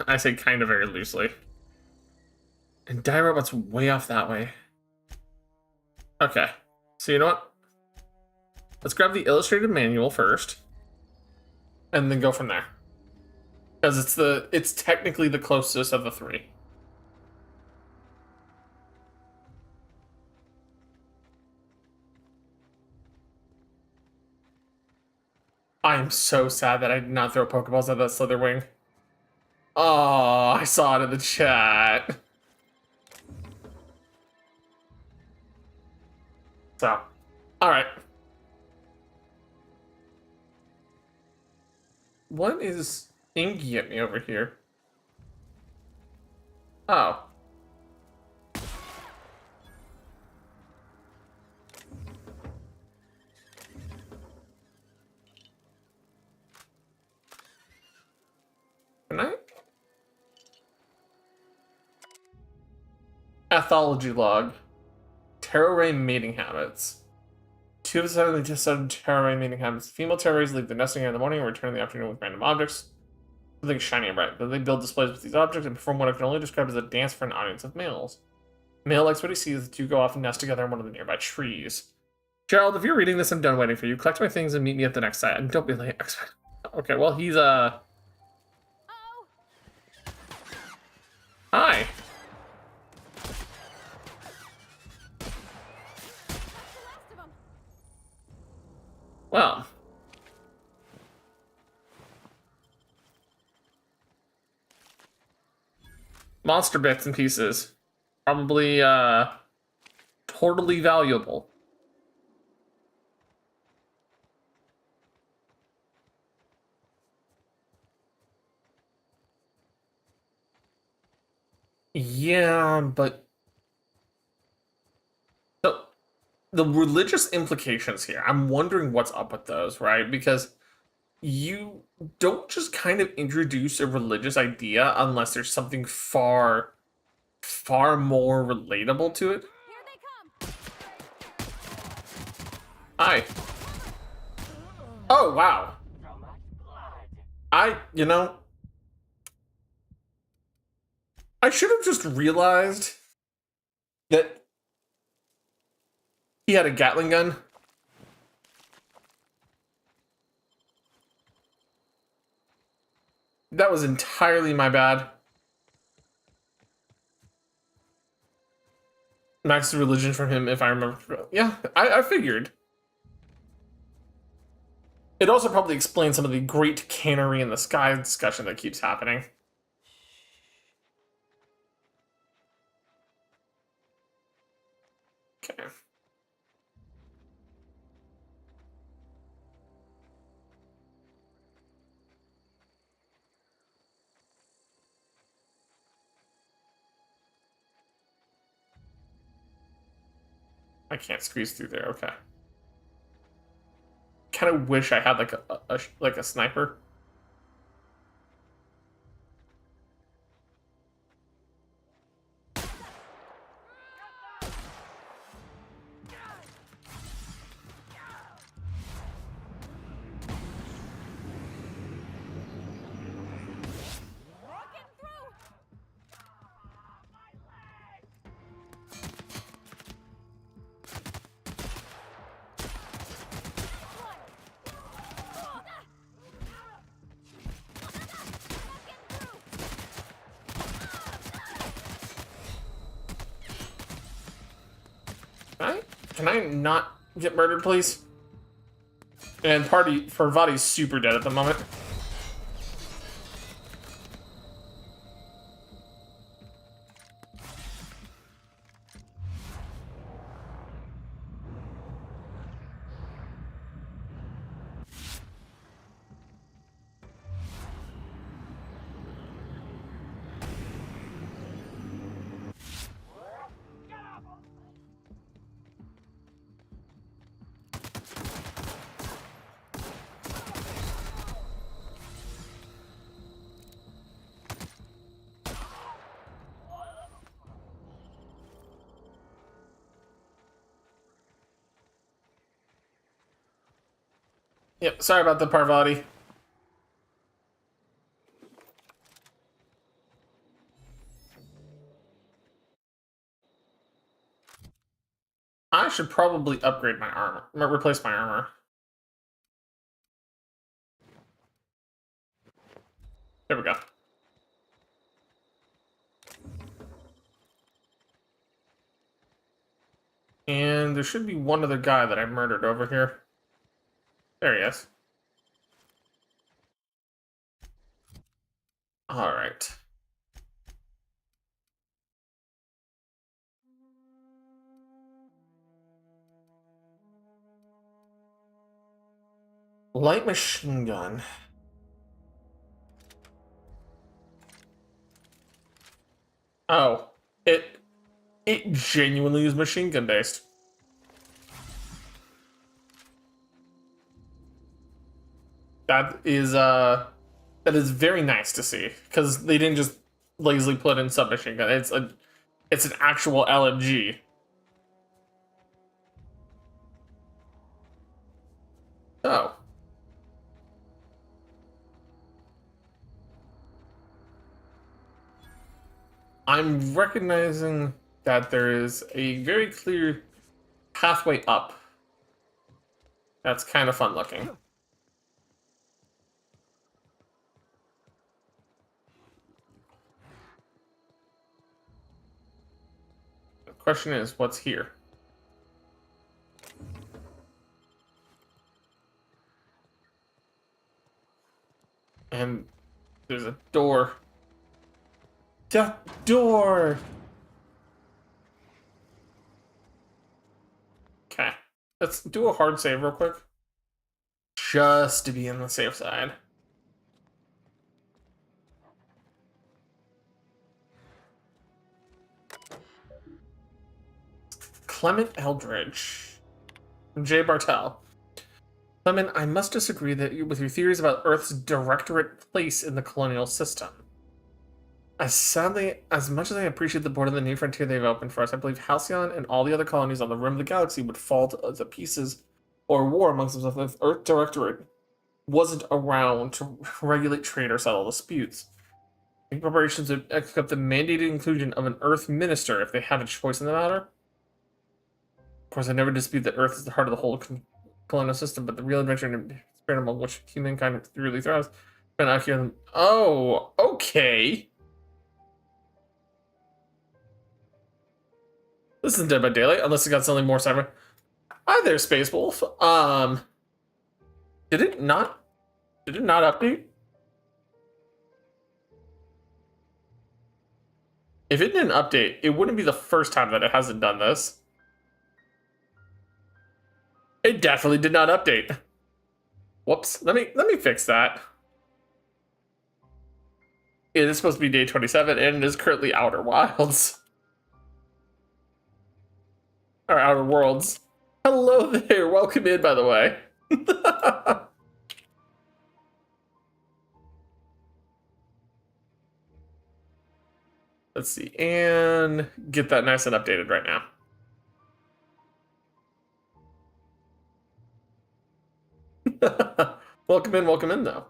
I say kind of very loosely. And Die Robot's way off that way. Okay, so you know what? Let's grab the illustrated manual first, and then go from there. Because it's technically the closest of the three. I am so sad that I did not throw Pokeballs at that Slitherwing. Oh, I saw it in the chat. So, alright. What is Ingy at me over here? Oh. Can I? Ethology log. Terror ray mating habits. 2 of the 7 tested terror ray mating habits. Female terror rays leave the nesting area in the morning and return in the afternoon with random objects. Something shiny and bright. Then they build displays with these objects and perform what I can only describe as a dance for an audience of males. Male likes what he sees. The two go off and nest together in one of the nearby trees. Gerald, if you're reading this, I'm done waiting for you. Collect my things and meet me at the next site. And don't be late. Okay, well, he's, Hi. Well. Monster bits and pieces. Probably, totally valuable. Yeah, but... So, the religious implications here, I'm wondering what's up with those, right? Because you don't just kind of introduce a religious idea unless there's something far more relatable to it. Hi. Oh, wow. You know, I should have just realized that he had a Gatling gun. That was entirely my bad. Max religion from him, if I remember. Yeah, I figured. It also probably explains some of the great cannery in the sky discussion that keeps happening. Okay. I can't squeeze through there. Okay. Kind of wish I had like a sniper. Can I not get murdered, please? And Vadi's super dead at the moment. Yep, sorry about the Parvati. I should probably upgrade my armor. Replace my armor. There we go. And there should be one other guy that I murdered over here. There he is. Alright. Light machine gun. Oh. It genuinely is machine gun based. That is very nice to see, because they didn't just lazily put in submachine gun. It's an actual LMG. Oh. I'm recognizing that there is a very clear pathway up. That's kind of fun looking. The question is, what's here? And there's a door. That door! Okay. Let's do a hard save real quick. Just to be on the safe side. Clement Eldridge. Jay Bartel. Clement, I must disagree with your theories about Earth's directorate place in the colonial system. As much as I appreciate the border of the new frontier they've opened for us, I believe Halcyon and all the other colonies on the rim of the galaxy would fall to pieces or war amongst themselves if Earth Directorate wasn't around to regulate trade or settle disputes. Corporations would accept the mandated inclusion of an Earth minister if they had a choice in the matter. Of course, I never dispute that Earth is the heart of the whole colonial system, but the real adventure and spirit among which humankind really thrives. And out here, oh, okay. This isn't Dead by Daylight, unless it got something more cyber. Hi there, Space Wolf. Did it not update? If it didn't update, it wouldn't be the first time that it hasn't done this. It definitely did not update. Whoops. Let me fix that. It is supposed to be day 27, and it is currently Outer Wilds. Or Outer Worlds. Hello there. Welcome in, by the way. Let's see. And get that nice and updated right now. Welcome in, though.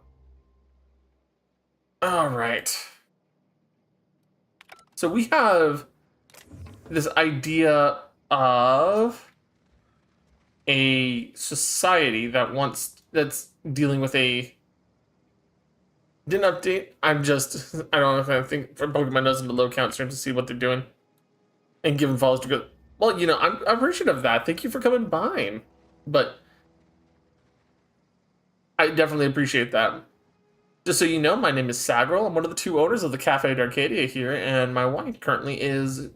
All right. So we have this idea of a society that's dealing with a didn't update. I don't know if I think for poking my nose in the low count stream to see what they're doing and giving follows to go. Well, I'm appreciative of that. Thank you for coming by. But I definitely appreciate that. Just so you know, my name is Sagrel. I'm one of the two owners of the Cafe d'Arcadia here, and my wife currently is,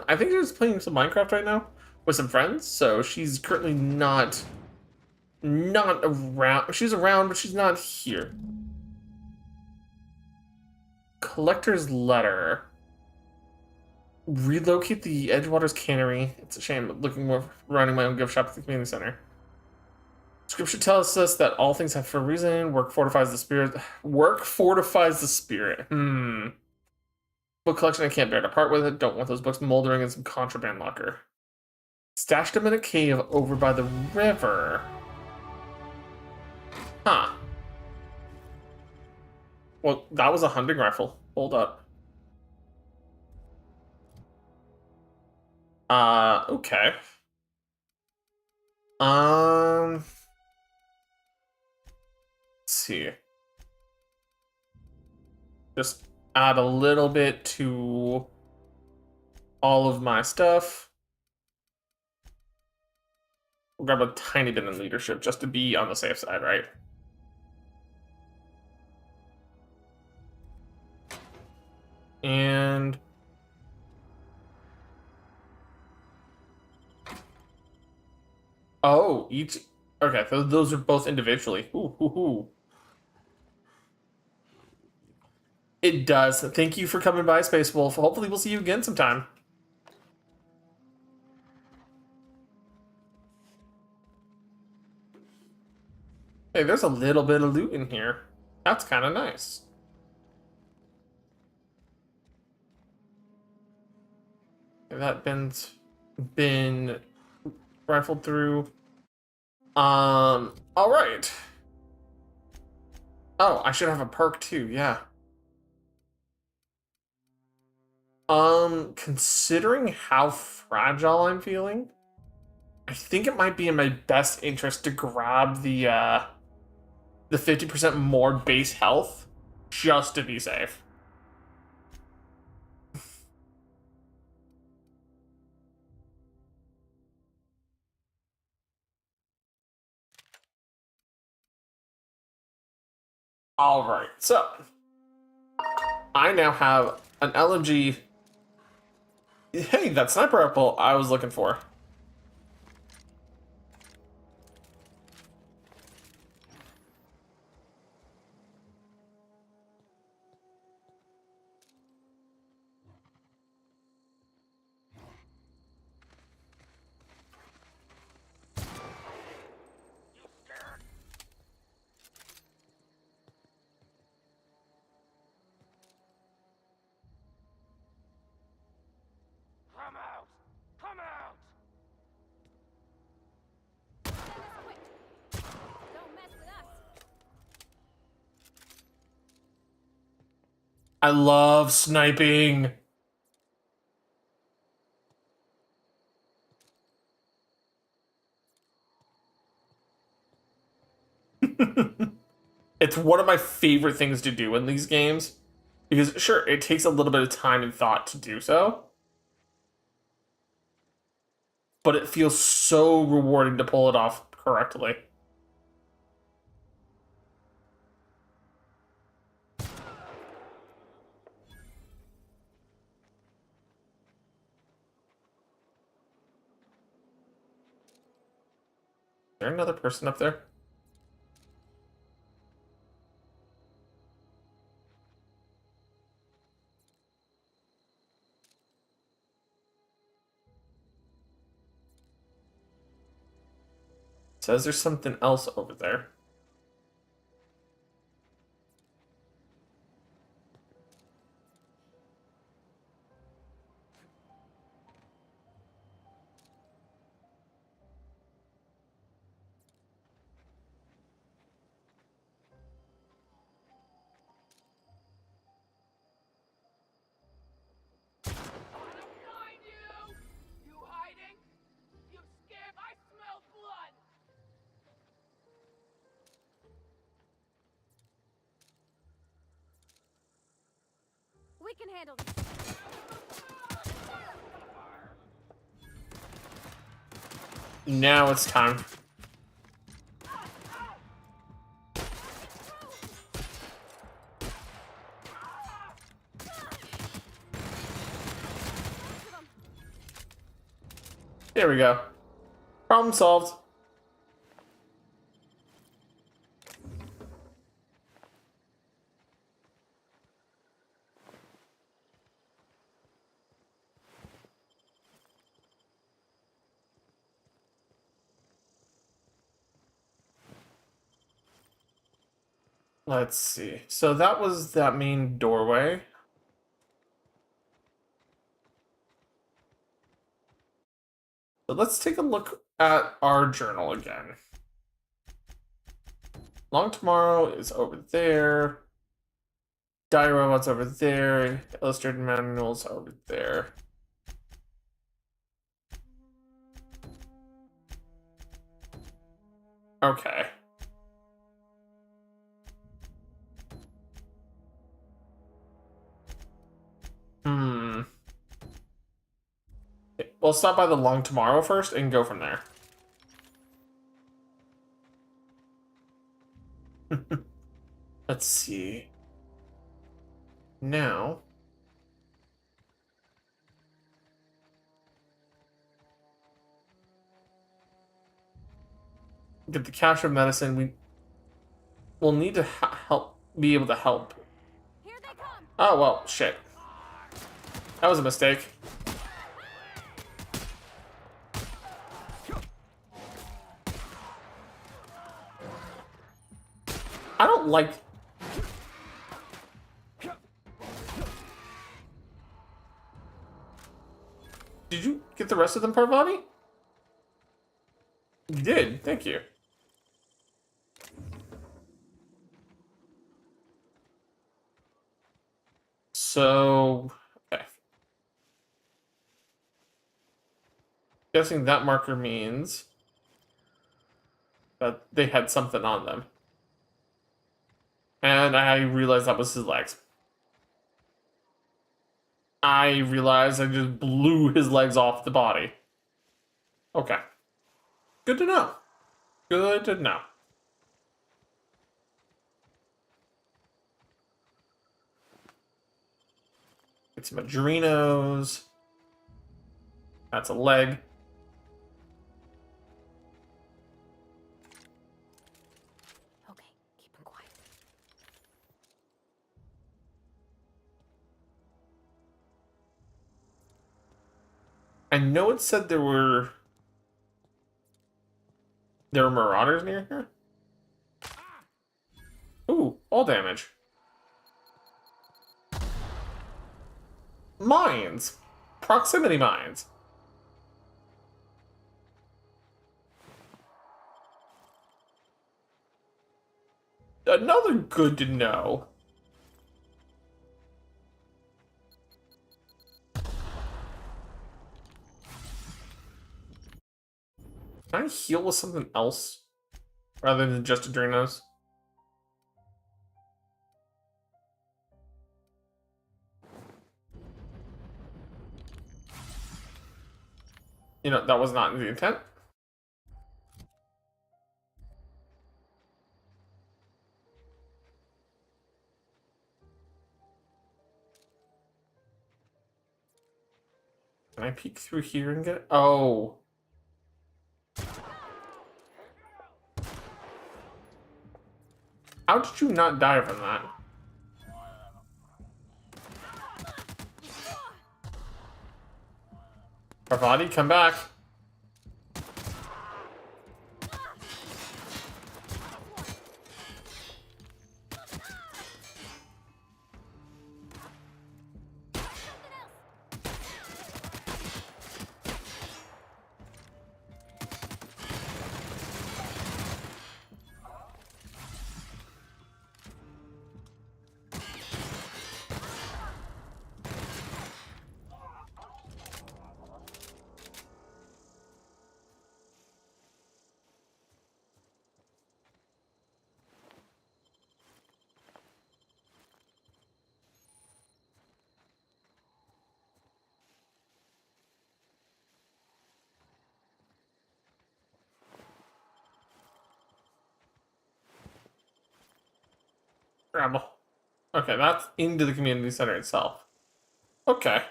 I think she's playing some Minecraft right now with some friends, so she's currently not around. She's around, but she's not here. Collector's letter. Relocate the Edgewater's cannery. It's a shame looking more running my own gift shop at the community center. Scripture tells us that all things have for a reason. Work fortifies the spirit. Work fortifies the spirit. Book collection I can't bear to part with it. Don't want those books moldering in some contraband locker. Stashed them in a cave over by the river. Huh. Well, that was a hunting rifle. Hold up. Okay. Let's see. Just add a little bit to all of my stuff. We'll grab a tiny bit in leadership just to be on the safe side, right? And oh, each okay. So those are both individually. Ooh, ooh, ooh. It does. Thank you for coming by, Space Wolf. Hopefully, we'll see you again sometime. Hey, there's a little bit of loot in here. That's kind of nice. That been rifled through. All right. Oh, I should have a perk too. Yeah. Considering how fragile I'm feeling, I think it might be in my best interest to grab the 50% more base health just to be safe. All right, so I now have an LMG. Hey, that sniper rifle I was looking for. Come out! Come out! Don't mess with us. I love sniping. It's one of my favorite things to do in these games. Because, sure, it takes a little bit of time and thought to do so. But it feels so rewarding to pull it off correctly. Is there another person up there? Says there's something else over there. You hiding? You scared? I smell blood! We can handle this. Now it's time. There we go. Problem solved. Let's see. So that was that main doorway. So let's take a look at our journal again. Long Tomorrow is over there. Die Robot's over there. Illustrated Manuals over there. Okay. We'll stop by the Long Tomorrow first and go from there. Let's see. Now. Get the capture medicine. We'll need to be able to help. Oh, well, shit. That was a mistake. I don't like... Did you get the rest of them, Parvati? You did, thank you. So, okay. Guessing that marker means that they had something on them. And I realized that was his legs. I realized I just blew his legs off the body. Okay. Good to know. Good to know. Get some adrenos. That's a leg. Okay, keep him quiet. I know it said there were marauders near here. Ooh, all damage. Mines. Proximity mines. Another good to know. Can I heal with something else rather than just adrenos? You know, that was not the intent. Can I peek through here and get it? Oh. How did you not die from that? Parvati, come back. Grab. Okay, that's into the community center itself. Okay.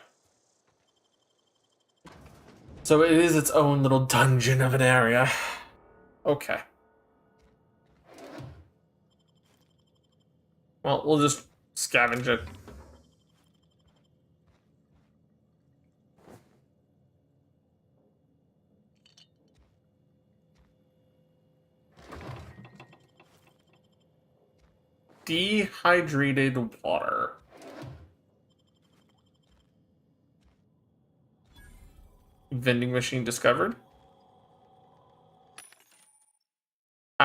So it is its own little dungeon of an area. Okay. Well, we'll just scavenge it. Dehydrated water. Vending machine discovered.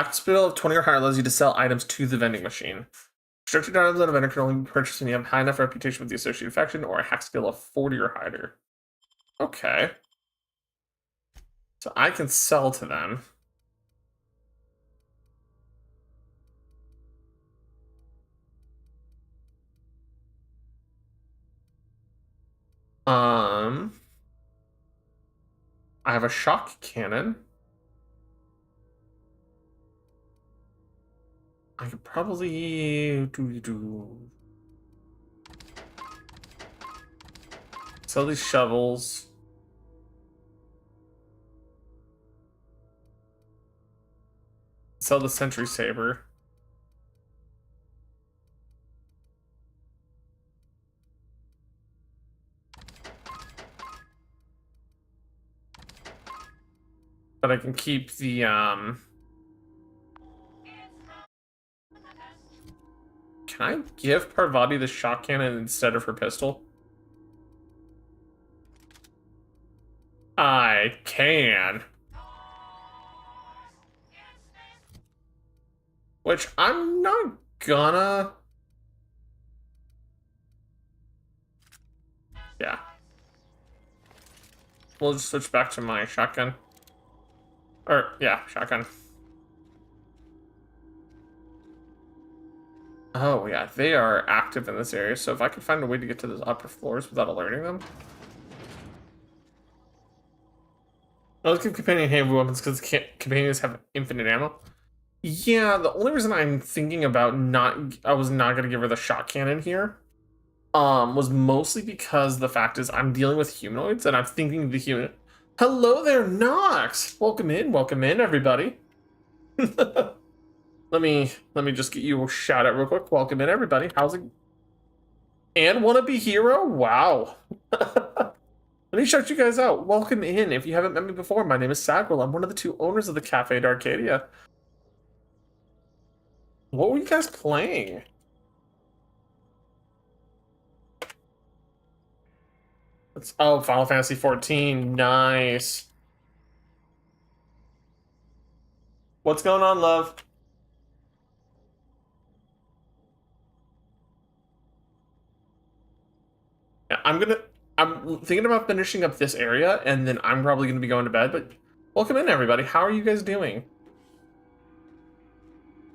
Craft skill of 20 or higher allows you to sell items to the vending machine. Restricted items that a vendor can only be purchased when you have high enough reputation with the associated faction or a hack skill of 40 or higher. Okay. So I can sell to them. I have a shock cannon. I could probably sell these shovels. Sell the sentry saber. But I can keep the Can I give Parvati the shock cannon instead of her pistol? I can. Which I'm not gonna. Yeah. We'll just switch back to my shotgun. Or, yeah, shotgun. Oh, yeah, they are active in this area, so if I could find a way to get to those upper floors without alerting them. I was give companion heavy weapons because companions have infinite ammo. Yeah, the only reason I'm thinking about I was not going to give her the shot cannon here, was mostly because the fact is I'm dealing with humanoids and I'm thinking the human. Hello there, Nox! Welcome in, everybody. Let me just get you a shout out real quick. Welcome in, everybody. How's it? And wannabe hero? Wow. Let me shout you guys out. Welcome in. If you haven't met me before, my name is Sagwell. I'm one of the 2 owners of the Cafe d'Arcadia. What were you guys playing? Oh, Final Fantasy 14. Nice. What's going on, love? Yeah, I'm thinking about finishing up this area, and then I'm probably going to be going to bed, but welcome in, everybody. How are you guys doing?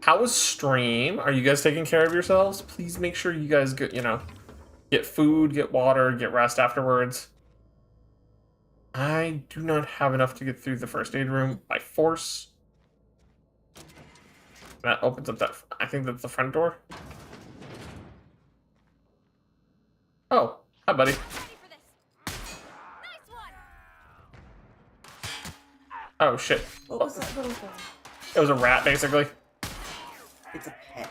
How was stream? Are you guys taking care of yourselves? Please make sure you guys get food, get water, get rest afterwards. I do not have enough to get through the first aid room by force. That opens up that, I think that's the front door. Oh, hi, buddy. Oh, shit. What was that little thing? It was a rat, basically. It's a pet.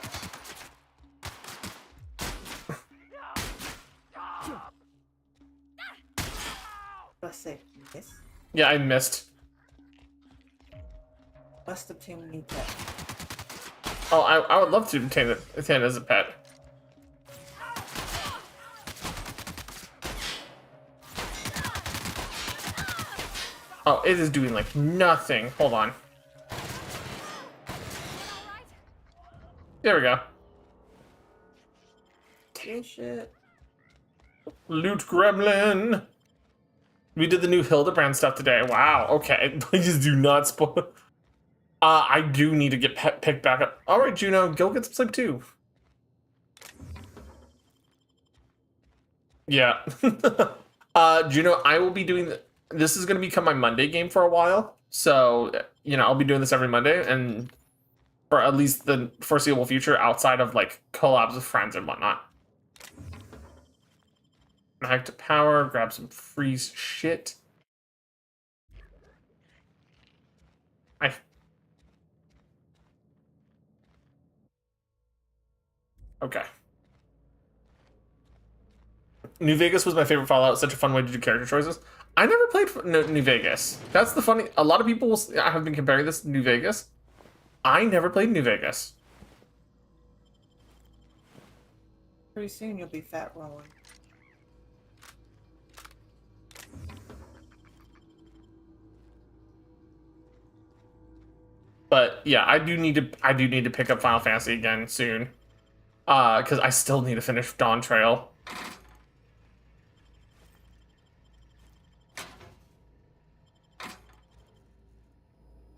Let's say miss. Yeah, I missed. Must obtain a new pet. Oh, I would love to obtain it as a pet. Oh, it is doing like nothing. Hold on. There we go. Bullshit. Loot gremlin. We did the new Hildebrand stuff today. Wow. Okay. Please do not spoil. I do need to get picked back up. All right, Juno, go get some sleep too. Yeah. Juno, I will be doing this is going to become my Monday game for a while. So, I'll be doing this every Monday and for at least the foreseeable future outside of like collabs with friends and whatnot. Mag to power, grab some free shit. Okay. New Vegas was my favorite Fallout. Such a fun way to do character choices. I never played New Vegas. That's the funny. A lot of people have been comparing this to New Vegas. I never played New Vegas. Pretty soon you'll be fat rolling. But yeah, I do need to pick up Final Fantasy again soon. Because I still need to finish Dawn Trail.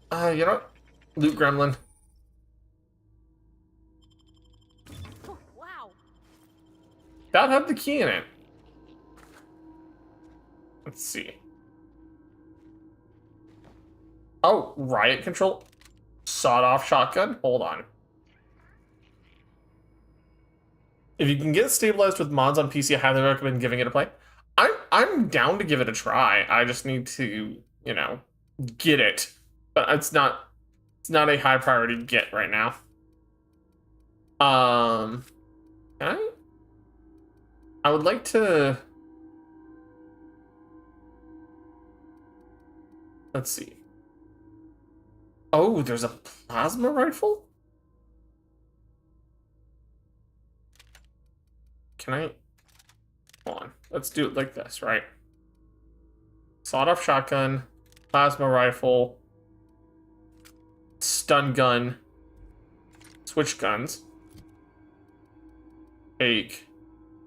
You know what? Loot Gremlin. Oh, wow. That had the key in it. Let's see. Oh, riot control. Sawed-off shotgun. Hold on. If you can get it stabilized with mods on PC, I highly recommend giving it a play. I'm down to give it a try. I just need to, you know, get it. But it's not a high priority get right now. Can I would like to. Let's see. Oh, there's a plasma rifle? Can I? Hold on. Let's do it like this, right? Sawed-off shotgun, plasma rifle, stun gun, switch guns. Take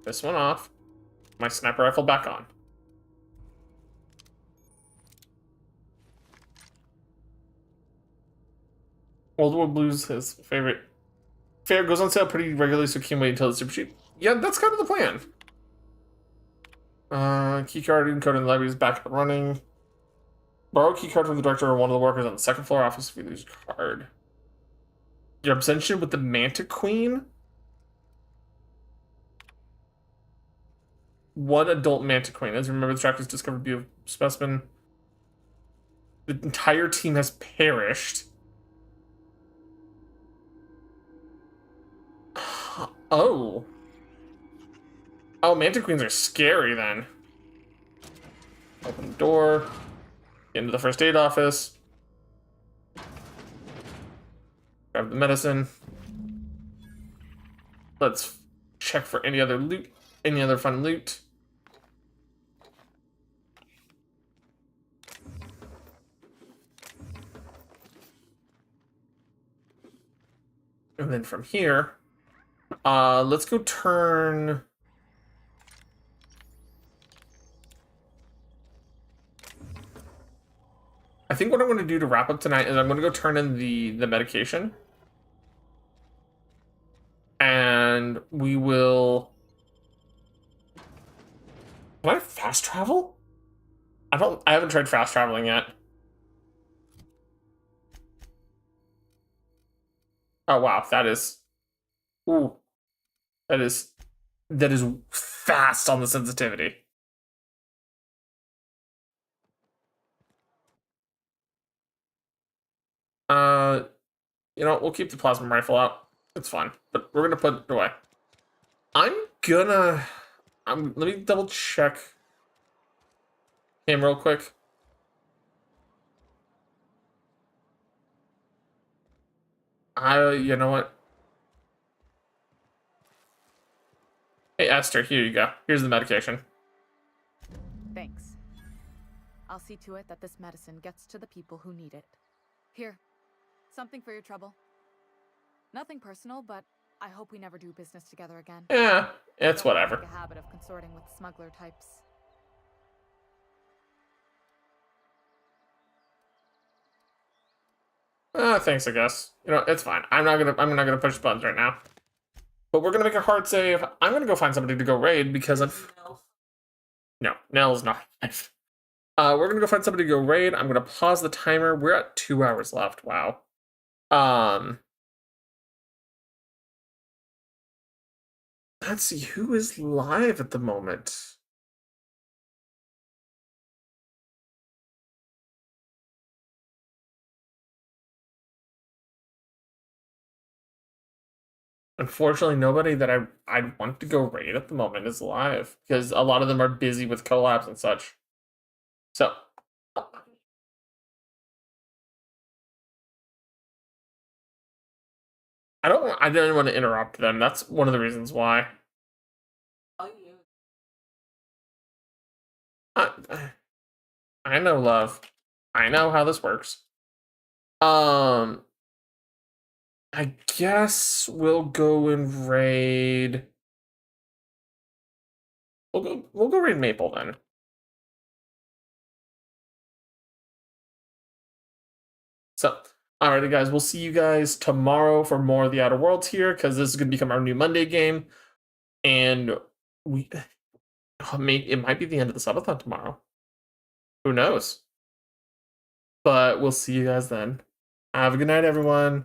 this one off. My sniper rifle back on. Old World Blues, his favorite. Fair goes on sale pretty regularly, so can't wait until it's super cheap. Yeah, that's kind of the plan. Keycard encoded in the library is back up and running. Borrow keycard from the director or one of the workers on the second floor office if you lose your card. Your obsession with the Manta Queen? One adult Manta Queen. As you remember, the trackers discovered beautiful specimen. The entire team has perished. Oh. Oh, Manta Queens are scary then. Open the door. Get into the first aid office. Grab the medicine. Let's check for any other loot. Any other fun loot. And then from here, let's go turn. I think what I'm going to do to wrap up tonight is I'm going to go turn in the medication. And we will. Can I fast travel? I haven't tried fast traveling yet. Oh wow, that is. Ooh. That is fast on the sensitivity. You know, we'll keep the plasma rifle out. It's fine, but we're gonna put it away. Let me double check him real quick. You know what? Hey, Esther, here you go. Here's the medication. Thanks. I'll see to it that this medicine gets to the people who need it. Here, something for your trouble. Nothing personal, but I hope we never do business together again. Yeah, it's whatever. Make a habit of consorting with smuggler types. Thanks, I guess. You know, it's fine. I'm not gonna push buttons right now. But we're gonna make a hard save. I'm gonna go find somebody to go raid because of. No, Nell's not alive. We're gonna go find somebody to go raid. I'm gonna pause the timer. We're at 2 hours left. Wow. Let's see who is live at the moment. Unfortunately, nobody that I'd want to go raid at the moment is live because a lot of them are busy with collabs and such. So. I didn't want to interrupt them. That's one of the reasons why. I know, love. I know how this works. I guess we'll go and raid. We'll go raid Maple then. So, alrighty, guys, we'll see you guys tomorrow for more of the Outer Worlds here, because this is going to become our new Monday game, and it might be the end of the Subathon tomorrow. Who knows? But we'll see you guys then. Have a good night, everyone.